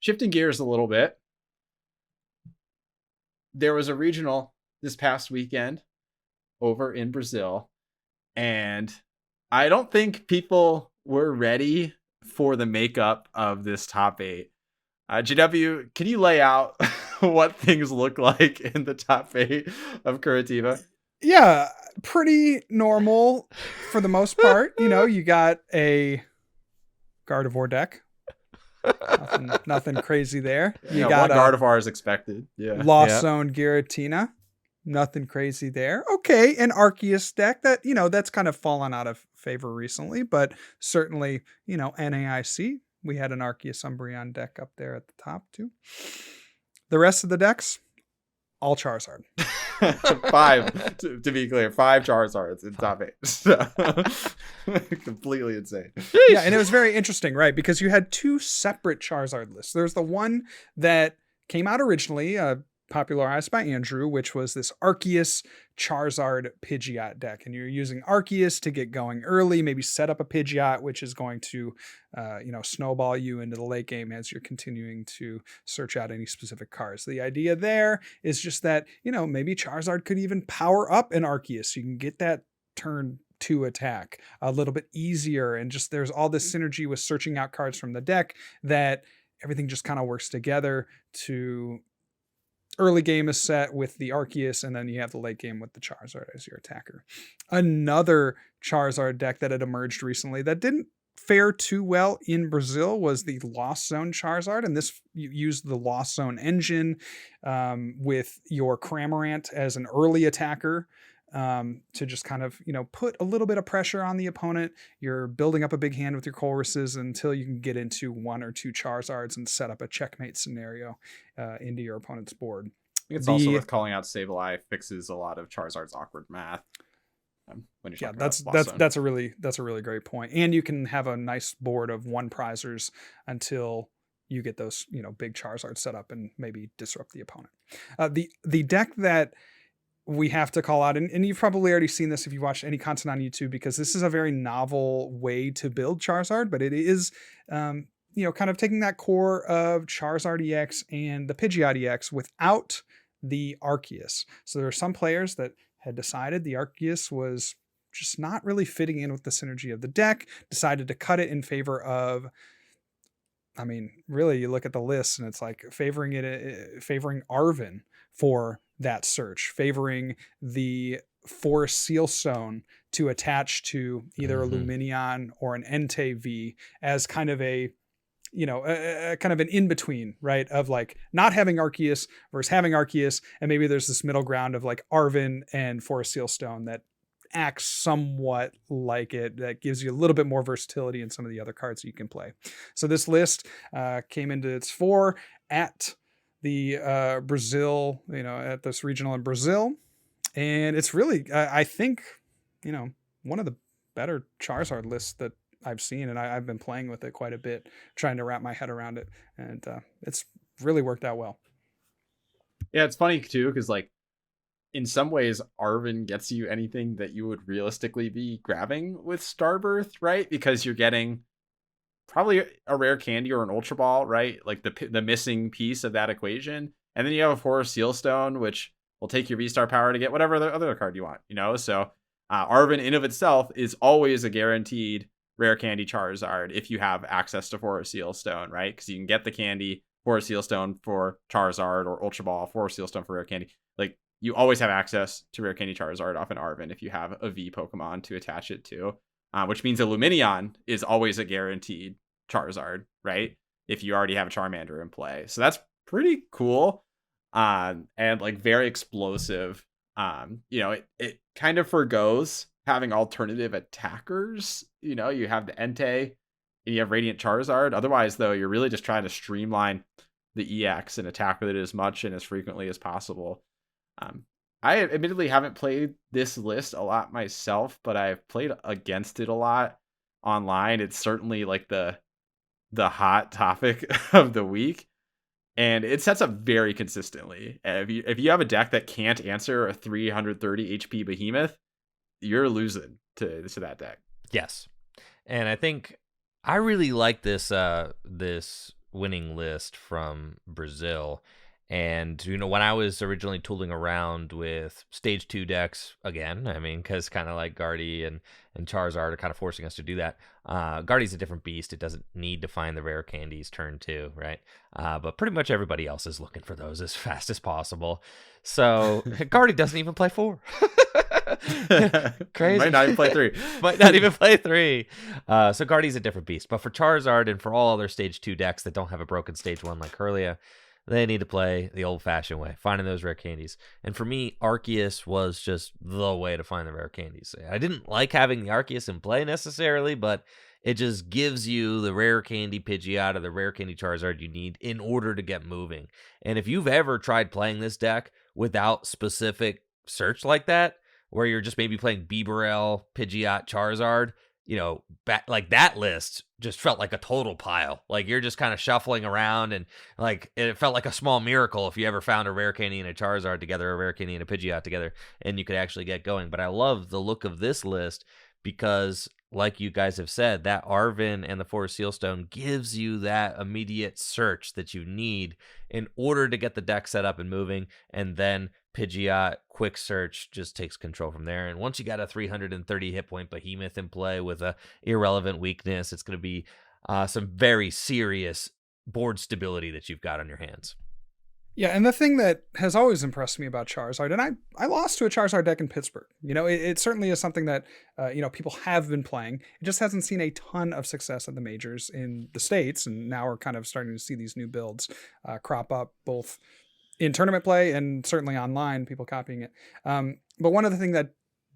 Shifting gears a little bit, there was a regional this past weekend over in Brazil, and I don't think people were ready for the makeup of this top 8. GW, can you lay out what things look like in the top 8 of Curitiba? Yeah, pretty normal for the most part. You got a Gardevoir deck. Nothing crazy there. You got one Gardevoir is expected. Yeah. Lost Zone Giratina. Nothing crazy there. Okay, an Arceus deck that, that's kind of fallen out of favor recently, but certainly, NAIC. We had an Arceus Umbreon deck up there at the top too. The rest of the decks, all Charizard. 5, to be clear, 5 Charizards in top 8. So, completely insane. Yeah, and it was very interesting, right? Because you had 2 separate Charizard lists. There's the one that came out originally, popularized by Andrew, which was this Arceus Charizard Pidgeot deck. And you're using Arceus to get going early, maybe set up a Pidgeot, which is going to, snowball you into the late game as you're continuing to search out any specific cards. The idea there is just that, maybe Charizard could even power up an Arceus. You can get that turn 2 attack a little bit easier. And just there's all this synergy with searching out cards from the deck that everything just kind of works together to... Early game is set with the Arceus, and then you have the late game with the Charizard as your attacker. Another Charizard deck that had emerged recently that didn't fare too well in Brazil was the Lost Zone Charizard, and this you used the Lost Zone engine with your Cramorant as an early attacker to just kind of, put a little bit of pressure on the opponent. You're building up a big hand with your Choruses until you can get into 1 or 2 Charizards and set up a checkmate scenario into your opponent's board. It's also with calling out Sableye fixes a lot of Charizard's awkward math. When you're that's a really great point. And you can have a nice board of 1 prizers until you get those, big Charizards set up and maybe disrupt the opponent. The deck that we have to call out, and you've probably already seen this if you watched any content on YouTube, because this is a very novel way to build Charizard, but it is, kind of taking that core of Charizard EX and the Pidgeot EX without the Arceus. So there are some players that had decided the Arceus was just not really fitting in with the synergy of the deck, decided to cut it in favor of, really, you look at the list and it's like favoring Arven for that search, favoring the Forest Seal Stone to attach to either a Lumineon or an Entei V as kind of a kind of an in-between, right? Of like not having Arceus versus having Arceus. And maybe there's this middle ground of like Arven and Forest Seal Stone that acts somewhat like it, that gives you a little bit more versatility in some of the other cards that you can play. So this list came into its 4 at the Brazil, at this regional in Brazil. And it's really, I think, one of the better Charizard lists that I've seen, and I've been playing with it quite a bit, trying to wrap my head around it. And it's really worked out well. Yeah, it's funny too, because like in some ways, Arvin gets you anything that you would realistically be grabbing with Starbirth, right? Because you're getting probably a rare candy or an Ultra Ball, right? Like the missing piece of that equation. And then you have a Forest Sealstone, which will take your V-Star power to get whatever other card you want, you know? So Arvin in of itself is always a guaranteed rare candy Charizard if you have access to Forest Sealstone, right? Because you can get the candy, Forest Sealstone for Charizard, or Ultra Ball, Forest Sealstone for rare candy. Like, you always have access to rare candy Charizard off an Arvin if you have a V Pokemon to attach it to, which means a Luminion is always a guaranteed Charizard, right? If you already have a Charmander in play. So that's pretty cool, and like very explosive. You know, it kind of forgoes having alternative attackers. You know, you have the Entei and you have Radiant Charizard. Otherwise, though, you're really just trying to streamline the EX and attack with it as much and as frequently as possible. I admittedly haven't played this list a lot myself, but I've played against it a lot online. It's certainly like the hot topic of the week, and it sets up very consistently. If you have a deck that can't answer a 330 HP behemoth, you're losing to that deck. Yes. And I think I really like this this winning list from Brazil. And, you know, when I was originally tooling around with stage 2 decks, again, I mean, because kind of like Guardy and Charizard are kind of forcing us to do that. Guardy's a different beast. It doesn't need to find the rare candies turn 2, right? But pretty much everybody else is looking for those as fast as possible. So Guardy doesn't even play 4. Crazy. Might not even play 3. Might not even play 3. So Guardy's a different beast. But for Charizard and for all other stage 2 decks that don't have a broken stage 1 like Kirlia, they need to play the old-fashioned way, finding those rare candies. And for me, Arceus was just the way to find the rare candies. I didn't like having the Arceus in play necessarily, but it just gives you the rare candy Pidgeotto, the rare candy Charizard you need in order to get moving. And if you've ever tried playing this deck without specific search like that, where you're just maybe playing Bibarel, Pidgeot, Charizard, you know, like that list just felt like a total pile. Like you're just kind of shuffling around, and like it felt like a small miracle if you ever found a rare candy and a Charizard together, a rare candy and a Pidgeot together, and you could actually get going. But I love the look of this list because, like you guys have said, that Arvin and the Forest Sealstone gives you that immediate search that you need in order to get the deck set up and moving, and then Pidgeot quick search just takes control from there. And once you got a 330 hit point behemoth in play with a irrelevant weakness, it's going to be some very serious board stability that you've got on your hands. Yeah, and the thing that has always impressed me about Charizard, and I lost to a Charizard deck in Pittsburgh. You know, it certainly is something that, you know, people have been playing. It just hasn't seen a ton of success at the majors in the States, and now we're kind of starting to see these new builds crop up, both in tournament play and certainly online, people copying it. But one of the things that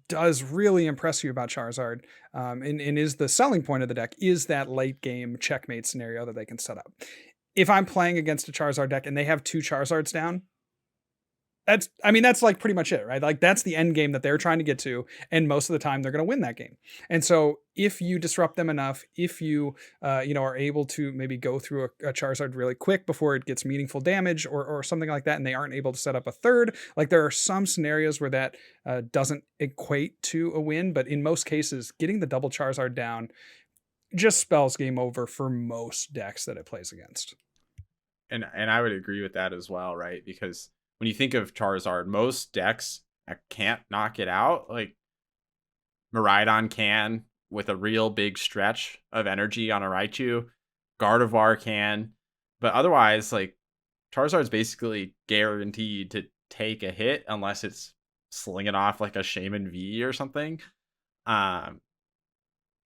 does really impress you about Charizard, and is the selling point of the deck, is that late game checkmate scenario that they can set up. If I'm playing against a Charizard deck and they have 2 Charizards down, that's like pretty much it, right? Like that's the end game that they're trying to get to, and most of the time they're going to win that game. And so if you disrupt them enough, if you you know, are able to maybe go through a Charizard really quick before it gets meaningful damage or something like that, and they aren't able to set up a third, like there are some scenarios where that doesn't equate to a win, but in most cases, getting the double Charizard down just spells game over for most decks that it plays against. And I would agree with that as well, right? Because when you think of Charizard, most decks can't knock it out. Like Miraidon can with a real big stretch of energy on a Raichu. Gardevoir can. But otherwise, like Charizard's basically guaranteed to take a hit unless it's slinging off like a Shaman V or something.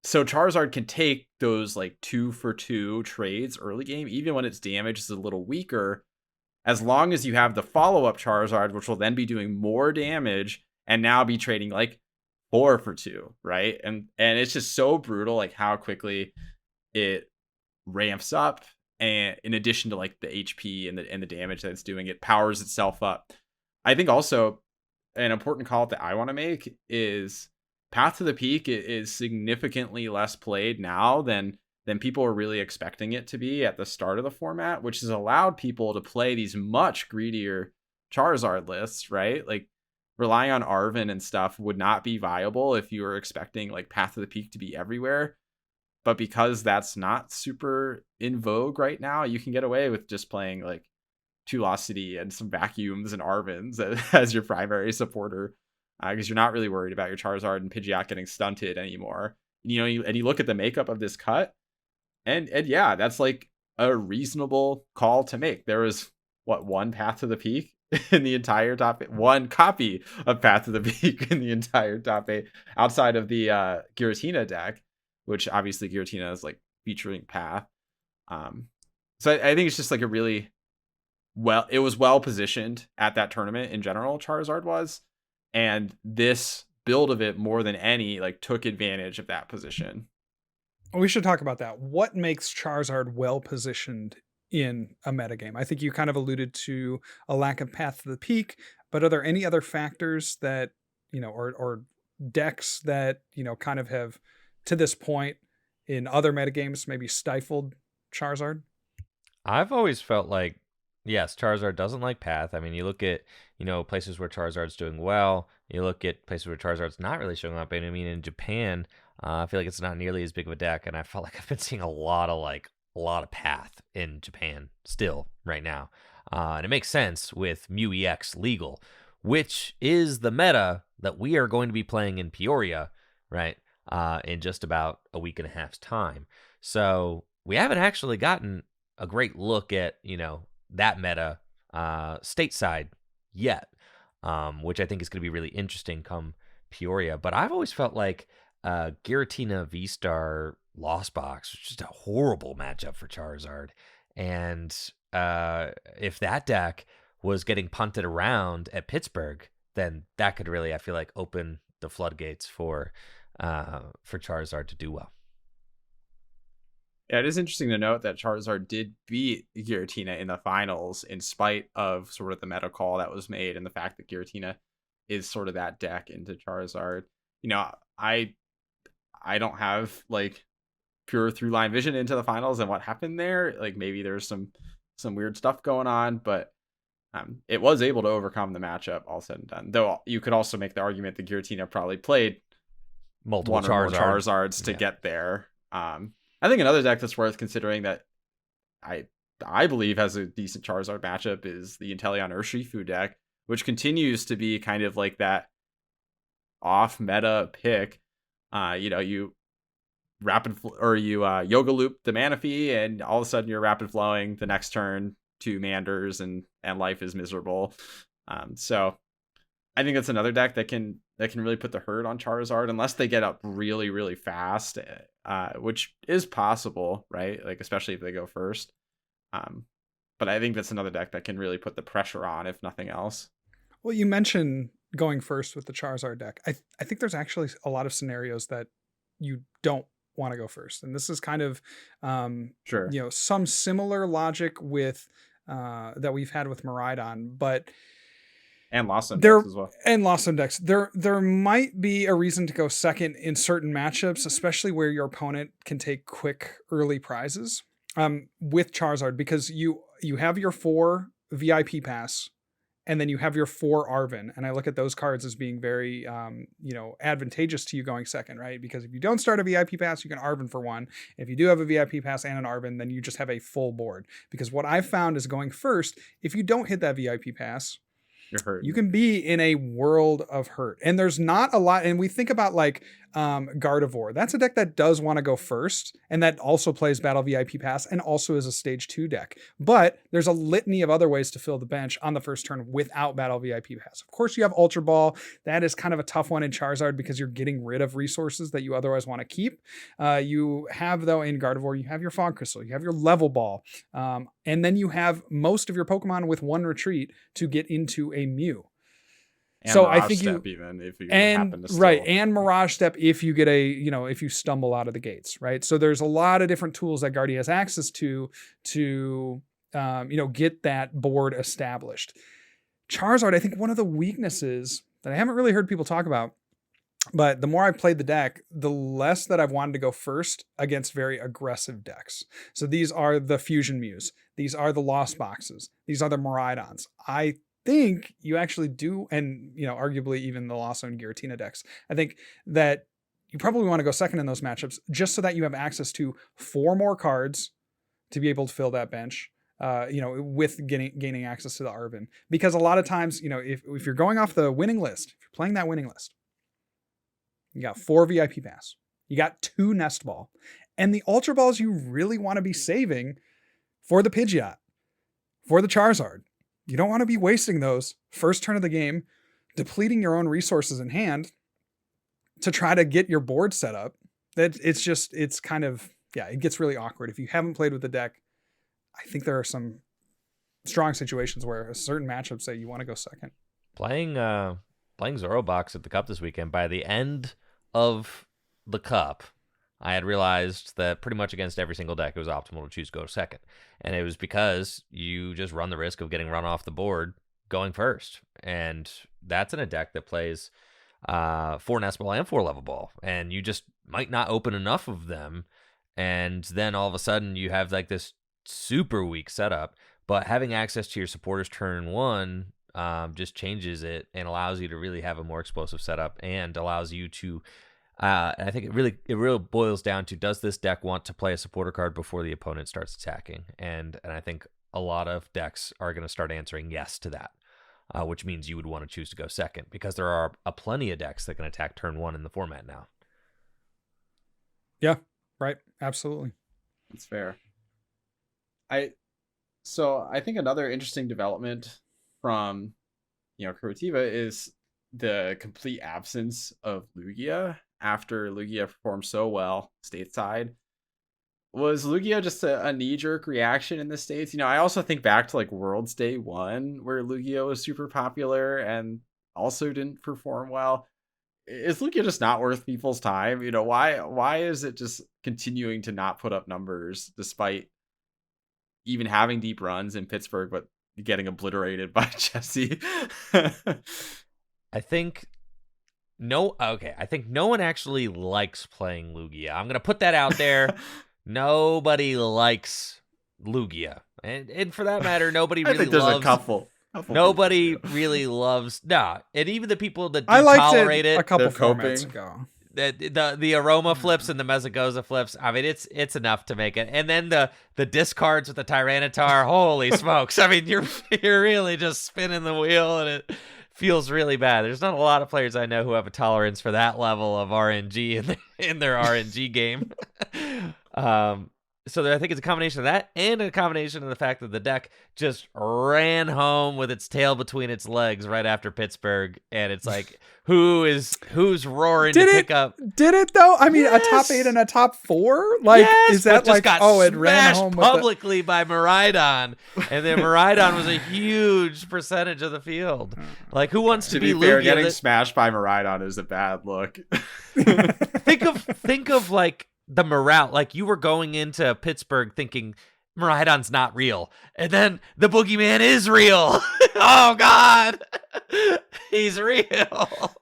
So Charizard can take those like 2-for-2 trades early game, even when its damage is a little weaker, as long as you have the follow-up Charizard, which will then be doing more damage and now be trading like 4-for-2, right? And it's just so brutal, like how quickly it ramps up. And in addition to like the HP and the damage that it's doing, it powers itself up. I think also an important call that I want to make is Path to the Peak is significantly less played now than people are really expecting it to be at the start of the format, which has allowed people to play these much greedier Charizard lists, right? Like relying on Arven and stuff would not be viable if you were expecting like Path of the Peak to be everywhere. But because that's not super in vogue right now, you can get away with just playing like Tulosity and some Vacuums and Arvens as your primary supporter, because you're not really worried about your Charizard and Pidgeot getting stunted anymore. You look at the makeup of this cut, and yeah, that's like a reasonable call to make. There was one Path to the Peak in the entire top 8, one copy of Path to the Peak in the entire top 8 outside of the Giratina deck, which obviously Giratina is like featuring Path. So I think it's just like a really it was well positioned at that tournament in general, Charizard was, and this build of it more than any like took advantage of that position. We should talk about that. What makes Charizard well positioned in a metagame? I think you kind of alluded to a lack of Path to the Peak, but are there any other factors that, or decks that, kind of have to this point in other metagames maybe stifled Charizard? I've always felt like, yes, Charizard doesn't like Path. I mean, you look at, places where Charizard's doing well. You look at places where Charizard's not really showing up. And I mean, in Japan, I feel like it's not nearly as big of a deck. And I felt like I've been seeing a lot of Path in Japan still right now. And it makes sense with Mew EX legal, which is the meta that we are going to be playing in Peoria, right? In just about a week and a half's time. So we haven't actually gotten a great look at, that meta stateside yet, which I think is going to be really interesting come Peoria. But I've always felt like Giratina V-Star Lost Box was just a horrible matchup for Charizard. And if that deck was getting punted around at Pittsburgh, then that could really, I feel like, open the floodgates for Charizard to do well. Yeah, it is interesting to note that Charizard did beat Giratina in the finals in spite of sort of the meta call that was made and the fact that Giratina is sort of that deck into Charizard. I don't have like pure through line vision into the finals and what happened there. Like maybe there's some weird stuff going on, but it was able to overcome the matchup all said and done. Though you could also make the argument that Giratina probably played multiple one or more Charizards to get there. I think another deck that's worth considering that I believe has a decent Charizard matchup is the Inteleon Urshifu deck, which continues to be kind of like that off meta pick. You Yoga Loop the Manaphy, and all of a sudden you're rapid flowing the next turn to Manders, and life is miserable. So I think that's another deck that can really put the hurt on Charizard unless they get up really, really fast, which is possible, right? Like, especially if they go first. But I think that's another deck that can really put the pressure on, if nothing else. Well, you mentioned going first with the Charizard deck. I think there's actually a lot of scenarios that you don't want to go first. And this is kind of, sure, some similar logic with that we've had with Miraidon, but and Lost Zone decks as well. And Lost Zone decks. There might be a reason to go second in certain matchups, especially where your opponent can take quick early prizes with Charizard, because you have your 4 VIP pass, and then you have your 4 Arven. And I look at those cards as being very, advantageous to you going second, right? Because if you don't start a VIP pass, you can Arven for 1. If you do have a VIP pass and an Arven, then you just have a full board. Because what I've found is going first, if you don't hit that VIP pass, you're hurt. You can be in a world of hurt. And there's not a lot. And we think about like Gardevoir. That's a deck that does want to go first, and that also plays Battle VIP Pass and also is a stage 2 deck. But there's a litany of other ways to fill the bench on the first turn without Battle VIP Pass. Of course, you have Ultra Ball. That is kind of a tough one in Charizard because you're getting rid of resources that you otherwise want to keep. You have, though, in Gardevoir, you have your Fog Crystal, you have your Level Ball, and then you have most of your Pokemon with 1 retreat to get into a Mew. And so Mirage I think Step even if you happen to right, and Mirage Step if you get if you stumble out of the gates, right? So there's a lot of different tools that Guardy has access to get that board established. Charizard, I think one of the weaknesses that I haven't really heard people talk about, but the more I've played the deck, the less that I've wanted to go first against very aggressive decks. So these are the Fusion Mews. These are the Lost Boxes. These are the Miraidons. I think you actually do, and arguably even the Lost Zone Giratina decks, I think that you probably want to go second in those matchups just so that you have access to 4 more cards to be able to fill that bench, with gaining access to the Arvin. Because a lot of times, if you're going off the winning list, if you're playing that winning list, you got 4 VIP Pass, you got 2 Nest Ball, and the Ultra Balls you really want to be saving for the Pidgeot, for the Charizard. You don't want to be wasting those first turn of the game, depleting your own resources in hand to try to get your board set up. It's kind of, it gets really awkward. If you haven't played with the deck, I think there are some strong situations where certain matchups say you want to go second. Playing Zorobox at the Cup this weekend, by the end of the Cup, I had realized that pretty much against every single deck, it was optimal to choose go second. And it was because you just run the risk of getting run off the board going first. And that's in a deck that plays 4 Nest Ball and 4 Level Ball. And you just might not open enough of them. And then all of a sudden you have like this super weak setup. But having access to your supporters turn 1 just changes it and allows you to really have a more explosive setup and allows you to I think it really boils down to, does this deck want to play a supporter card before the opponent starts attacking? And I think a lot of decks are going to start answering yes to that, which means you would want to choose to go second because there are plenty of decks that can attack turn 1 in the format now. Yeah, right. Absolutely. That's fair. So I think another interesting development from Curitiba is the complete absence of Lugia after Lugia performed so well stateside. Was Lugia just a knee-jerk reaction in the States? I also think back to like Worlds Day 1 where Lugia was super popular and also didn't perform well. Is Lugia just not worth people's time? Why is it just continuing to not put up numbers despite even having deep runs in Pittsburgh but getting obliterated by Jesse? I think no one actually likes playing Lugia. I'm going to put that out there. Nobody likes Lugia. And for that matter, nobody really I think there's loves... a couple Nobody really loves... Nah, and even the people that do I liked tolerate it... a couple they're formats ago. The aroma flips and the Mesagoza flips. I mean, it's enough to make it. And then the discards with the Tyranitar. Holy smokes! I mean, you're really just spinning the wheel, and it feels really bad. There's not a lot of players I know who have a tolerance for that level of RNG in their RNG game. So I think it's a combination of that and a combination of the fact that the deck just ran home with its tail between its legs right after Pittsburgh, and it's like, who's roaring to pick up? Did it though? I mean, Yes. a top 8 and a top 4? Like, Yes, is that but just like, got it ran smashed home publicly by Miraidon, and then Miraidon was a huge percentage of the field. Like, who wants to be be fair, Lugia? getting smashed by Miraidon is a bad look. Think of like the morale. Like, you were going into Pittsburgh thinking Miraidon's not real, and then the boogeyman is real. Oh God, he's real.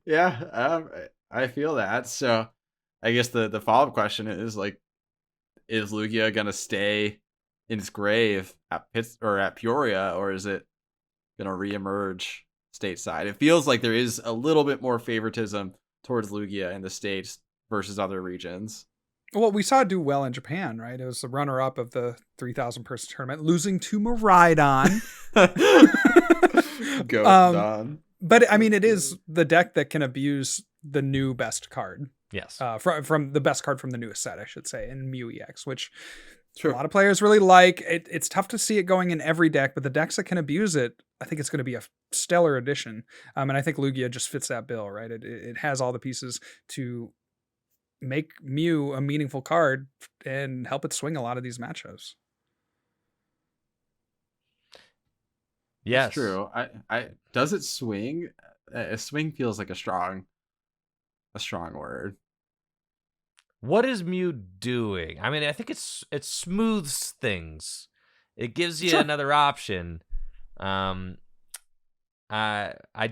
Yeah, I feel that. So I guess the follow-up question is like, is Lugia gonna stay in its grave at Peoria, or is it gonna reemerge stateside? It feels like there is a little bit more favoritism towards Lugia in the States versus other regions. Well, we saw it do well in Japan, right? It was the runner-up of the 3,000 person tournament, losing to Miraidon. Go Don. But I mean, it is the deck that can abuse the new best card. Yes. From the best card from the newest set, I should say, in Mew EX, which True. a lot of players really like. It's tough to see it going in every deck, but the decks that can abuse it, I think it's going to be a stellar addition. And I think Lugia just fits that bill, right? It has all the pieces to make Mew a meaningful card and help it swing a lot of these matchups. Yes. It's true. I does it swing? Swing feels like a strong word. What is Mew doing? I mean, I think it smooths things. It gives you another option. I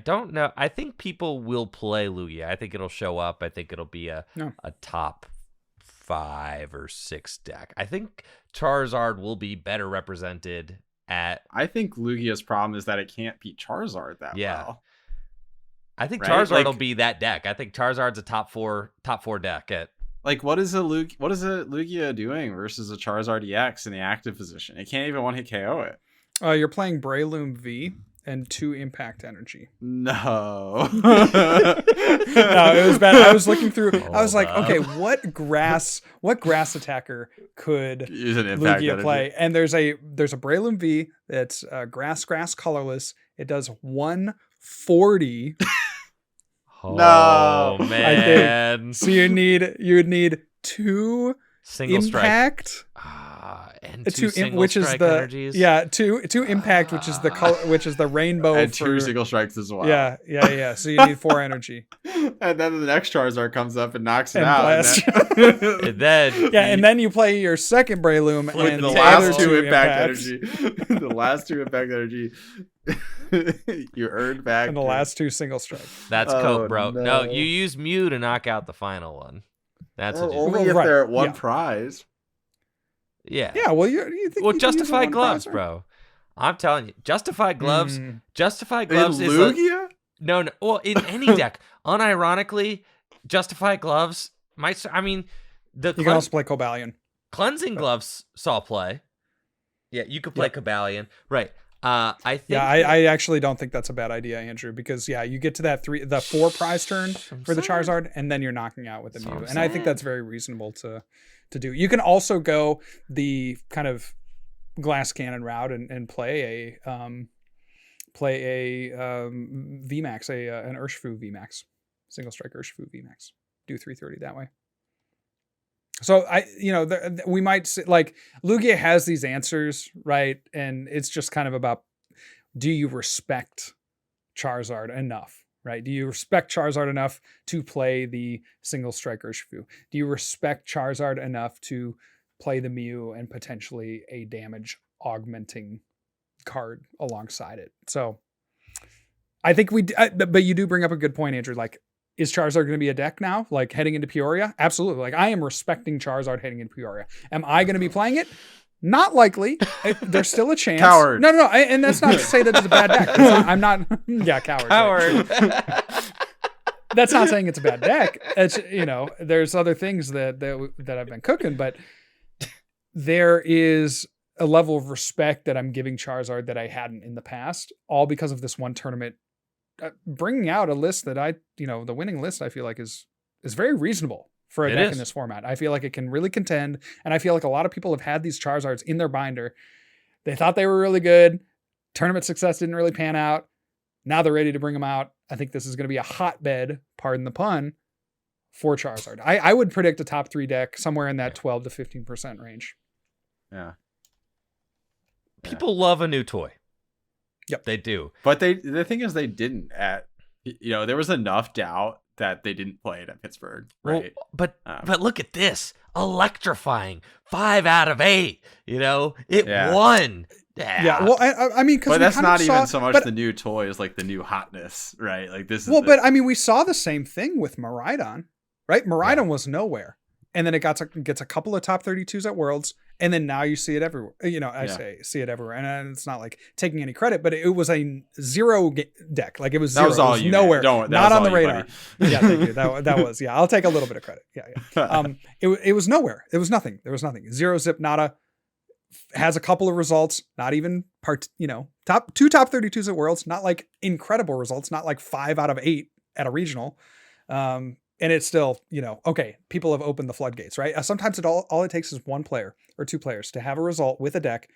don't know. I think people will play Lugia. I think it'll show up. I think it'll be a top 5 or 6 deck. I think Charizard will be better represented at. I think Lugia's problem is that it can't beat Charizard that Yeah. well. I think Right? Charizard will Like- be that deck. I think Charizard's a top four deck at. Like, what is a Lugia doing versus a Charizard EX in the active position? It can't even one hit KO it. You're playing Breloom V and 2 Impact Energy. No. No, it was bad. I was looking through. I was like, Hold okay, what grass attacker could Use an impact Lugia energy. play? And there's a Breloom V that's grass colorless. It does 140. Oh No. man! So you would need 2 Single Impact. strike. And Two two single which is strike the energies. two Impact, which is the color, which is the rainbow And for 2 single strikes as well. Yeah. So you need 4 energy. And then the next Charizard comes up and knocks it And out. blast. And then And then you play your second Breloom Flip and the the other last 2 2 impact impacts. energy. The last 2 impact energy. You earned back. And the last 2 single strike. that's Oh, coke, bro. No, no. you use Mew to knock out the final one. That's what you do. only Well, if right, they're at 1 yeah. prize. Yeah. Yeah, well, you think Well, you can use justified one gloves, prizer? bro. I'm telling you, justified gloves. Mm. Justified In gloves is like, Lugia? no. Well, in any deck, unironically, justified gloves might. I mean, the You can also play Cobalion. cleansing gloves saw play. Yeah, you could play Yep. Cobalion, right? I think. Yeah, I actually don't think that's a bad idea, Andrew, because you get to the 4 prize turn for the Charizard, and then you're knocking out with the That's what Mew, I'm and I think saying. that's very reasonable to do. You can also go the kind of glass cannon route and play a VMAX, an Urshifu VMAX, single strike Urshifu VMAX. Do 330 that way. So we might say, like, Lugia has these answers, right? And it's just kind of about, do you respect Charizard enough, right? Do you respect Charizard enough to play the single strike Urshifu? Do you respect Charizard enough to play the Mew and potentially a damage augmenting card alongside it? So I think but you do bring up a good point, Andrew. Like, is Charizard going to be a deck now? Like, heading into Peoria? Absolutely. Like, I am respecting Charizard heading into Peoria. Am I going to be playing it? Not likely. There's still a chance. Coward. No. And that's not to say that it's a bad deck. I'm not. Yeah, coward. right. Coward. That's not saying it's a bad deck. It's, there's other things that I've been cooking, but there is a level of respect that I'm giving Charizard that I hadn't in the past, all because of this one tournament. Bringing out a list that the winning list, I feel like is very reasonable for a It deck is. in this format. I feel like it can really contend, and I feel like a lot of people have had these Charizards in their binder. They thought they were really good. Tournament success didn't really pan out. Now they're ready to bring them out. I think this is going to be a hotbed, pardon the pun, for Charizard. I would predict a top 3 deck somewhere in that 12 to 15% range. Yeah. People love a new toy. Yep. They do. But the thing is, they didn't there was enough doubt that they didn't play it at Pittsburgh, right? Well, but look at this. Electrifying. 5 out of 8. It Yeah. won. Yeah. Well, I mean, because But that's not even so much the new toy as like the new hotness, right? Like this is but I mean, we saw the same thing with Miraidon, right? Miraidon was nowhere. And then it gets a couple of top 32s at Worlds, and then now you see it everywhere. I see it everywhere, and it's not like taking any credit, but it was a 0 deck. Like, it was 0. That was all it was you, nowhere, man. not on the all you, radar. buddy. Yeah, thank you. That was, yeah. I'll take a little bit of credit. Yeah. It was nowhere. It was nothing. There was nothing. 0 zip, nada. Has a couple of results, not even top 32s at Worlds, not like incredible results, not like 5 out of 8 at a regional. And it's still, okay, people have opened the floodgates, right? Sometimes all it takes is one player or 2 players to have a result with a deck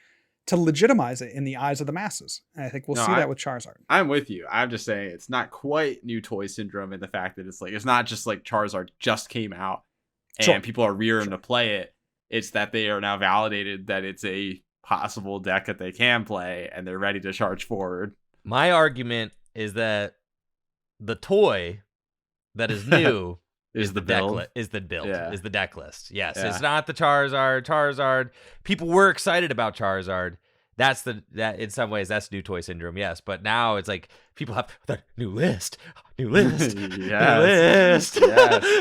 to legitimize it in the eyes of the masses. And I think we'll see that with Charizard. I'm with you. I'm just saying it's not quite new toy syndrome in the fact that it's not just like Charizard just came out and people are rearing to play it. It's that they are now validated that it's a possible deck that they can play and they're ready to charge forward. My argument is that the toy that is new is the build. Is the deck list. Yes, Yeah. it's not the Charizard. People were excited about Charizard. that in some ways that's new toy syndrome, yes. But now it's like people have the new list. New list. Yes.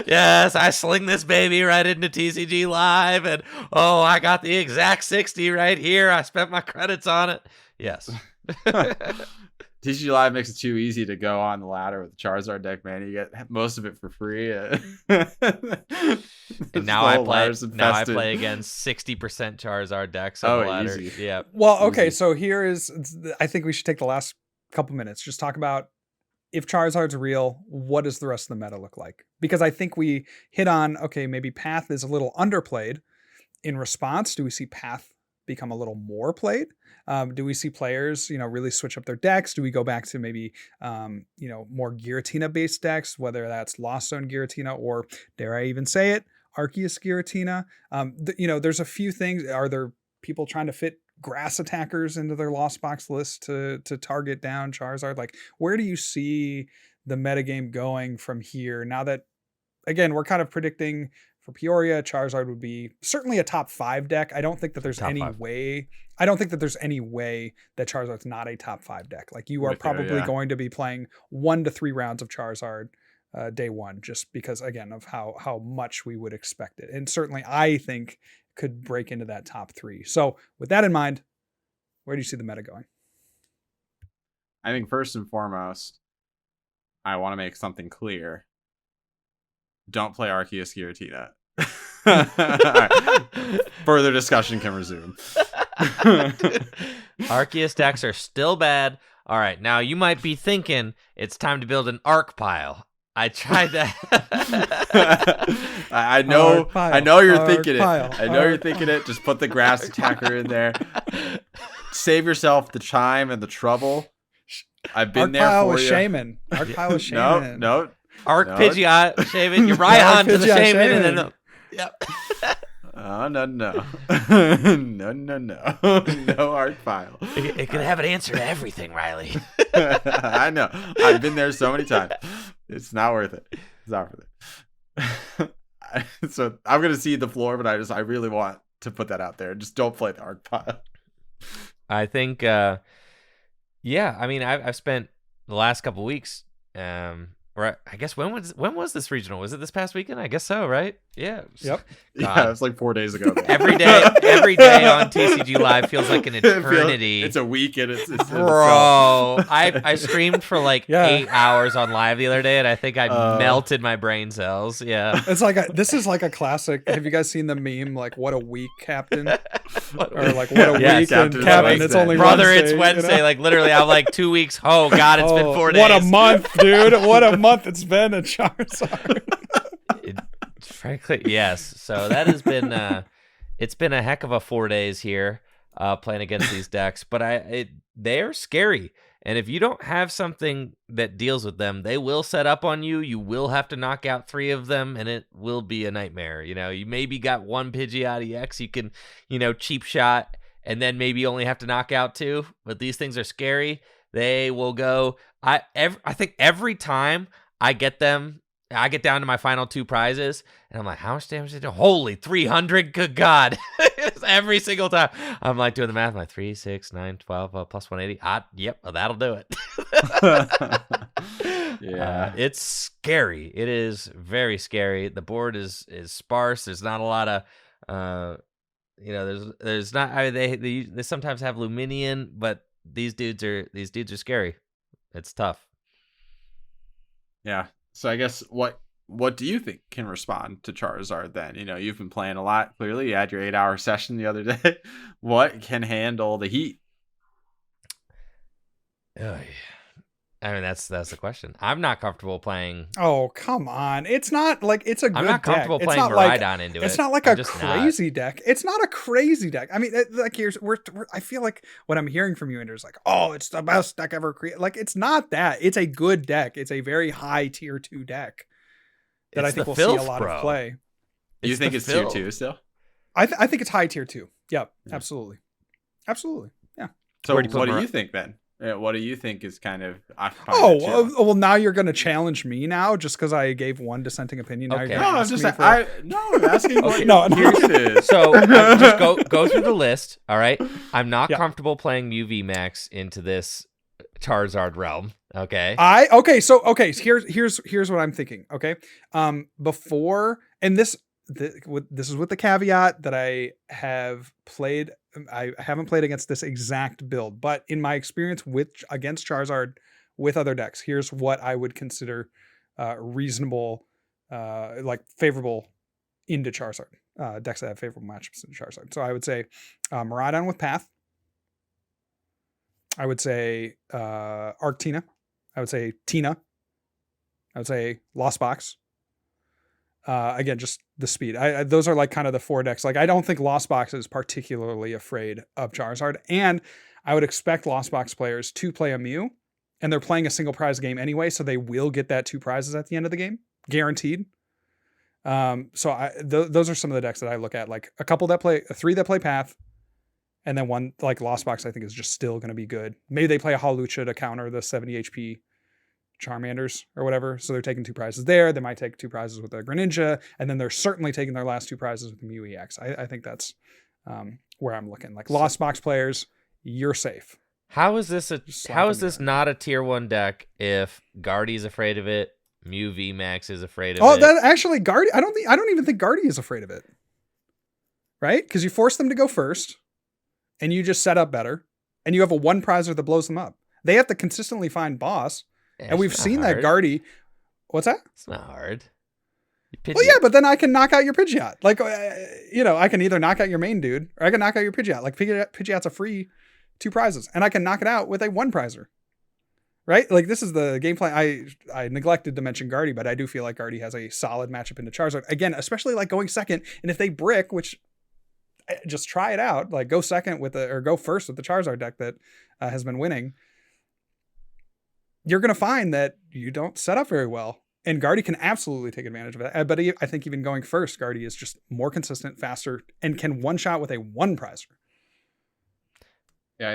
Yes, I sling this baby right into TCG Live, and oh, I got the exact 60 right here. I spent my credits on it. Yes. TCG Live makes it too easy to go on the ladder with the Charizard deck, man. You get most of it for free. And now I play against 60% Charizard decks on the ladder. Easy. Yeah. Well, okay, so I think we should take the last couple minutes, just talk about if Charizard's real, what does the rest of the meta look like? Because I think we hit on, okay, maybe Path is a little underplayed. In response, do we see Path become a little more played? Do we see players, really switch up their decks? Do we go back to maybe, more Giratina based decks, whether that's Lost Zone Giratina or, dare I even say it, Arceus Giratina? There's a few things. Are there people trying to fit grass attackers into their Lost Box list to target down Charizard? Like, where do you see the metagame going from here? Now that, again, we're kind of predicting for Peoria, Charizard would be certainly a top 5 deck. I don't think that there's any way that Charizard's not a top 5 deck. Like, you are probably going to be playing 1 to 3 rounds of Charizard day one, just because, again, of how much we would expect it. And certainly I think could break into that top 3. So with that in mind, where do you see the meta going? I think first and foremost, I want to make something clear. Don't play Arceus Giratina. Right. Further discussion can resume. Arceus decks are still bad. All right, now you might be thinking it's time to build an arc pile. I tried that. I know you're thinking it. I know you're thinking it. Just put the grass attacker in there. Save yourself the time and the trouble. I've been there for you. Arc pile with Shaman. No. Arc Pidgeot, Shaman. You're right on to the Shaman. And then yep. Oh, no. No arc pile. It can have an answer to everything, Riley. I know. I've been there so many times. It's not worth it. So I'm going to cede the floor, but I really want to put that out there. Just don't play the arc pile. I think, I mean, I've spent the last couple weeks, or I guess when was this regional? Was it this past weekend? I guess so, right? Yeah. Yep. Yeah, it was like 4 days ago. Every day on TCG Live feels like an eternity. It's a week, and it's bro. I streamed for like 8 hours on live the other day, and I think I melted my brain cells. Yeah. It's like this is like a classic. Have you guys seen the meme like "What a week, Captain"? Or like "What a week, Captain"? It's only brother. Wednesday, It's Wednesday. Like literally, I'm like 2 weeks. Oh God, it's been 4 days. What a month, dude! What a month it's been at Charizard. Frankly, yes. So that has been it's been a heck of a 4 days here playing against these decks, but they are scary. And if you don't have something that deals with them, they will set up on you. You will have to knock out 3 of them, and it will be a nightmare. You maybe got 1 Pidgeot EX you can, cheap shot, and then maybe only have to knock out 2. But these things are scary. They will go. I think every time I get them, I get down to my final 2 prizes, and I'm like, how much damage did I do? Holy 300, good God. Every single time. I'm like doing the math. I'm like 3, 6, 9, 12, plus 180. Yep, that'll do it. Yeah. It's scary. It is very scary. The board is sparse. There's not a lot of, there's not, they sometimes have Luminion, but these dudes are scary. It's tough. Yeah. So I guess what do you think can respond to Charizard then? You've been playing a lot. Clearly, you had your 8-hour session the other day. What can handle the heat? I mean, that's the question. I'm not comfortable playing. Oh, come on! It's not like it's a good. I'm not comfortable deck. playing Miraidon into it. It's not like a crazy deck. It's not a crazy deck. I mean, like I feel like what I'm hearing from you, Andrew, is like, oh, it's the best deck ever created. Like, it's not that. It's a good deck. It's a very high tier 2 deck that I think we'll see a lot of play. You think it's tier 2 still? I think it's high tier 2. Yep, absolutely. Yeah. So what do you think then? What do you think is kind of occupying that too? Well, now you're going to challenge me now just because I gave one dissenting opinion. Now Okay. you're No, going to I'm ask just me I'm asking what Okay. your No. opinion is. So just go through the list. All right. I'm not Yeah. comfortable playing UV Max into this Charizard realm. Okay. Here's what I'm thinking. Okay. Before, and this is with the caveat that I haven't played against this exact build, but in my experience against Charizard with other decks, here's what I would consider reasonable, like favorable into Charizard decks that have favorable matchups into Charizard. So I would say Miraidon with Path. I would say Arctina. I would say Tina. I would say Lost Box. Again, just the speed. Those are like kind of the four decks. Like I don't think Lost Box is particularly afraid of Charizard, and I would expect Lost Box players to play a Mew, and they're playing a single prize game anyway, so they will get that 2 prizes at the end of the game, guaranteed. So those are some of the decks that I look at. Like a couple that play, 3 that play Path, and then one like Lost Box. I think is just still going to be good. Maybe they play a Hawlucha to counter the 70 HP Charmanders or whatever. So they're taking 2 prizes there. They might take 2 prizes with the Greninja, and then they're certainly taking their last 2 prizes with the Mew EX. I think that's where I'm looking. Like Lost Box players, you're safe. How is this not a tier 1 deck if Guardy's afraid of it, Mew V Max is afraid of it? That actually Guardy. I don't even think Guardy is afraid of it. Right? Because you force them to go first, and you just set up better, and you have a 1 prizer that blows them up. They have to consistently find boss. Yeah, And we've seen that Guardy. What's that? It's not hard. Well, yeah, but then I can knock out your Pidgeot. Like, I can either knock out your main dude, or I can knock out your Pidgeot. Like, Pidgeot's a free 2 prizes, and I can knock it out with a 1 prizer. Right? Like, this is the game plan. I neglected to mention Guardy, but I do feel like Guardy has a solid matchup into Charizard. Again, especially like going second, and if they brick, which just try it out, like go second or go first with the Charizard deck that has been winning. You're going to find that you don't set up very well. And Guardy can absolutely take advantage of it. But I think even going first, Guardy is just more consistent, faster, and can one-shot with a 1 prizer. Yeah,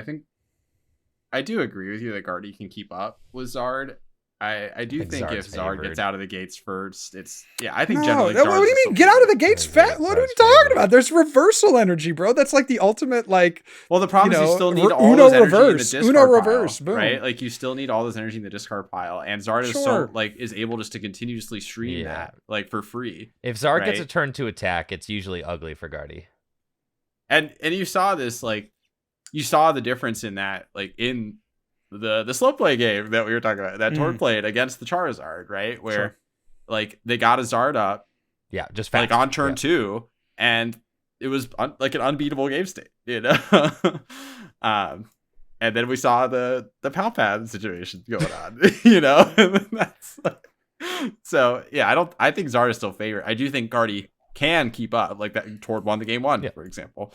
I do agree with you that Guardy can keep up with Zard. I do think if Zard gets out of the gates first, I think generally. What do you mean get out of the gates fast? What are you talking about? There's reversal energy, bro. That's like the ultimate like. Well, the problem is you still need all those energy in the discard reverse, pile, boom. right? Like you still need all this energy in the discard pile, and Zard is able just to continuously stream that like for free. If Zard gets a turn to attack, it's usually ugly for Guardy. And you saw this you saw the difference in that in the slow play game that we were talking about that Tord played against the Charizard, right? Where like they got a Zard up, just fast. like on turn 2, and it was like an unbeatable game state, and then we saw the Palpad situation going on, and that's so I think Zard is still favored. I do think Guardy can keep up like that. Tord won the game 1, for example,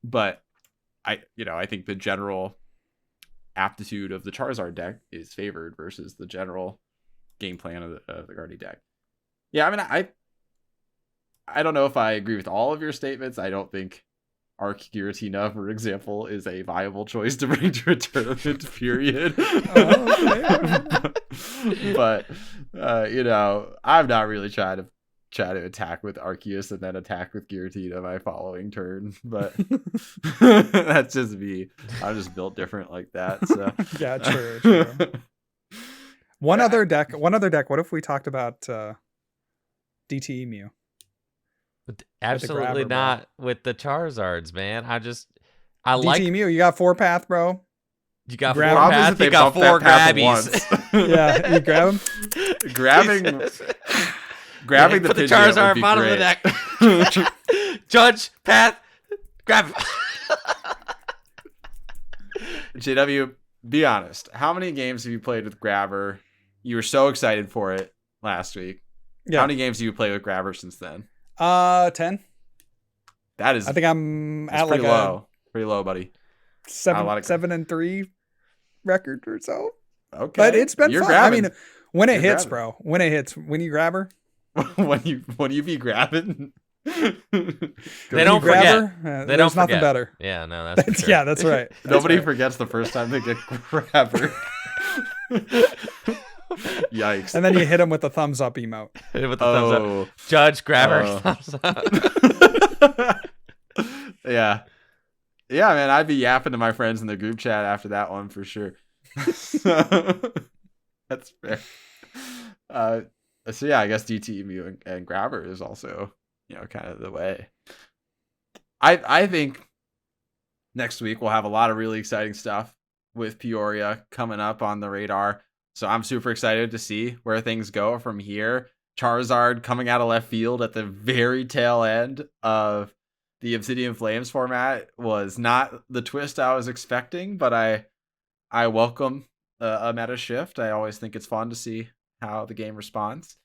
but I think the general aptitude of the Charizard deck is favored versus the general game plan of the Guardy deck. Yeah, I mean, I don't know if I agree with all of your statements. I don't think Arc Giratina, for example, is a viable choice to bring to a tournament, period. But I'm not really trying to attack with Arceus and then attack with Giratina my following turn, but that's just me. I'm just built different like that. So yeah, true. One other deck. What if we talked about DTE Mew? Absolutely not with the Charizards, man. I DTE like Mew. You got 4 Path, bro. You got 4 Path. You got 4 Grabbies. Yeah, you grab them. Grabbing the put the Charizard bottom of the deck. Judge, Path, grab him. JW, be honest. How many games have you played with Grabber? You were so excited for it last week. Yeah. How many games have you played with Grabber since then? 10. That is. I think I'm at pretty like low. Pretty low, buddy. 7-3 record or so. Okay, but it's been fun. Grabbing. I mean, when it hits, bro. When it hits, when you grab her. when you be grabbing. They don't forget. They There's don't nothing forget. better. Yeah, no, that's for sure. Yeah, that's right. Nobody right. forgets the first time they get grabber. Yikes. And then you hit him with the thumbs up emote. Hit it with the thumbs up. Judge, grabber, Oh. thumbs up. Yeah. Yeah, man, I'd be yapping to my friends in the group chat after that one for sure. That's fair. So yeah, I guess DTEMU and grabber is also, kind of the way. I think next week we'll have a lot of really exciting stuff with Peoria coming up on the radar. So I'm super excited to see where things go from here. Charizard coming out of left field at the very tail end of the Obsidian Flames format was not the twist I was expecting, but I welcome a meta shift. I always think it's fun to see how the game responds.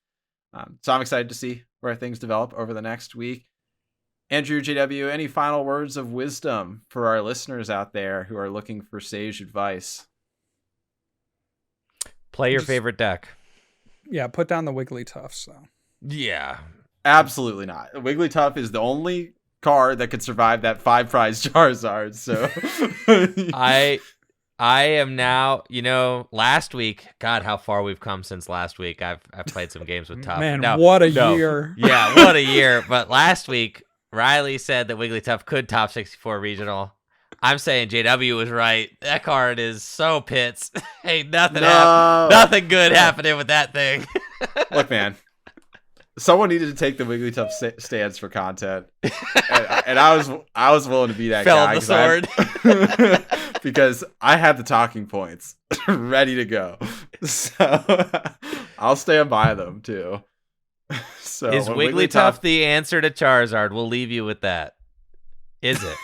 So I'm excited to see where things develop over the next week. Andrew, JW, any final words of wisdom for our listeners out there who are looking for sage advice? Play your favorite deck. Yeah, put down the Wigglytuff. So Yeah. Absolutely not. Wigglytuff is the only card that could survive that 5 prize Charizard. So I am now, last week, God, how far we've come since last week. I've played some games with Tuff. man, what a year. Yeah, what a year. But last week, Riley said that Wigglytuff could top 64 regional. I'm saying JW was right. That card is so pits. Ain't nothing good happening with that thing. Look, man. Someone needed to take the Wigglytuff stance for content, and I was willing to be that Fell guy. on the sword. Because I had the talking points ready to go, so I'll stand by them too. So is Wigglytuff the answer to Charizard? We'll leave you with that. Is it?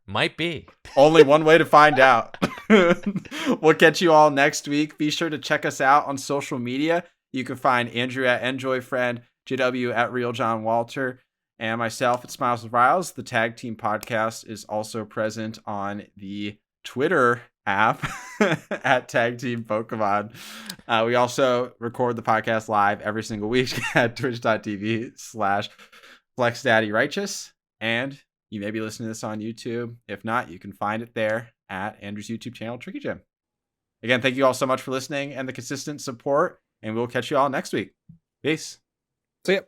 Might be. Only one way to find out. We'll catch you all next week. Be sure to check us out on social media. You can find Andrew at EnjoyFriend, JW at RealJohnWalter, and myself at Smiles with Riles. The Tag Team Podcast is also present on the Twitter app at Tag Team Pokemon. We also record the podcast live every single week at twitch.tv/FlexDaddyRighteous. And you may be listening to this on YouTube. If not, you can find it there at Andrew's YouTube channel, Tricky Gym. Again, thank you all so much for listening and the consistent support. And we'll catch you all next week. Peace. See ya.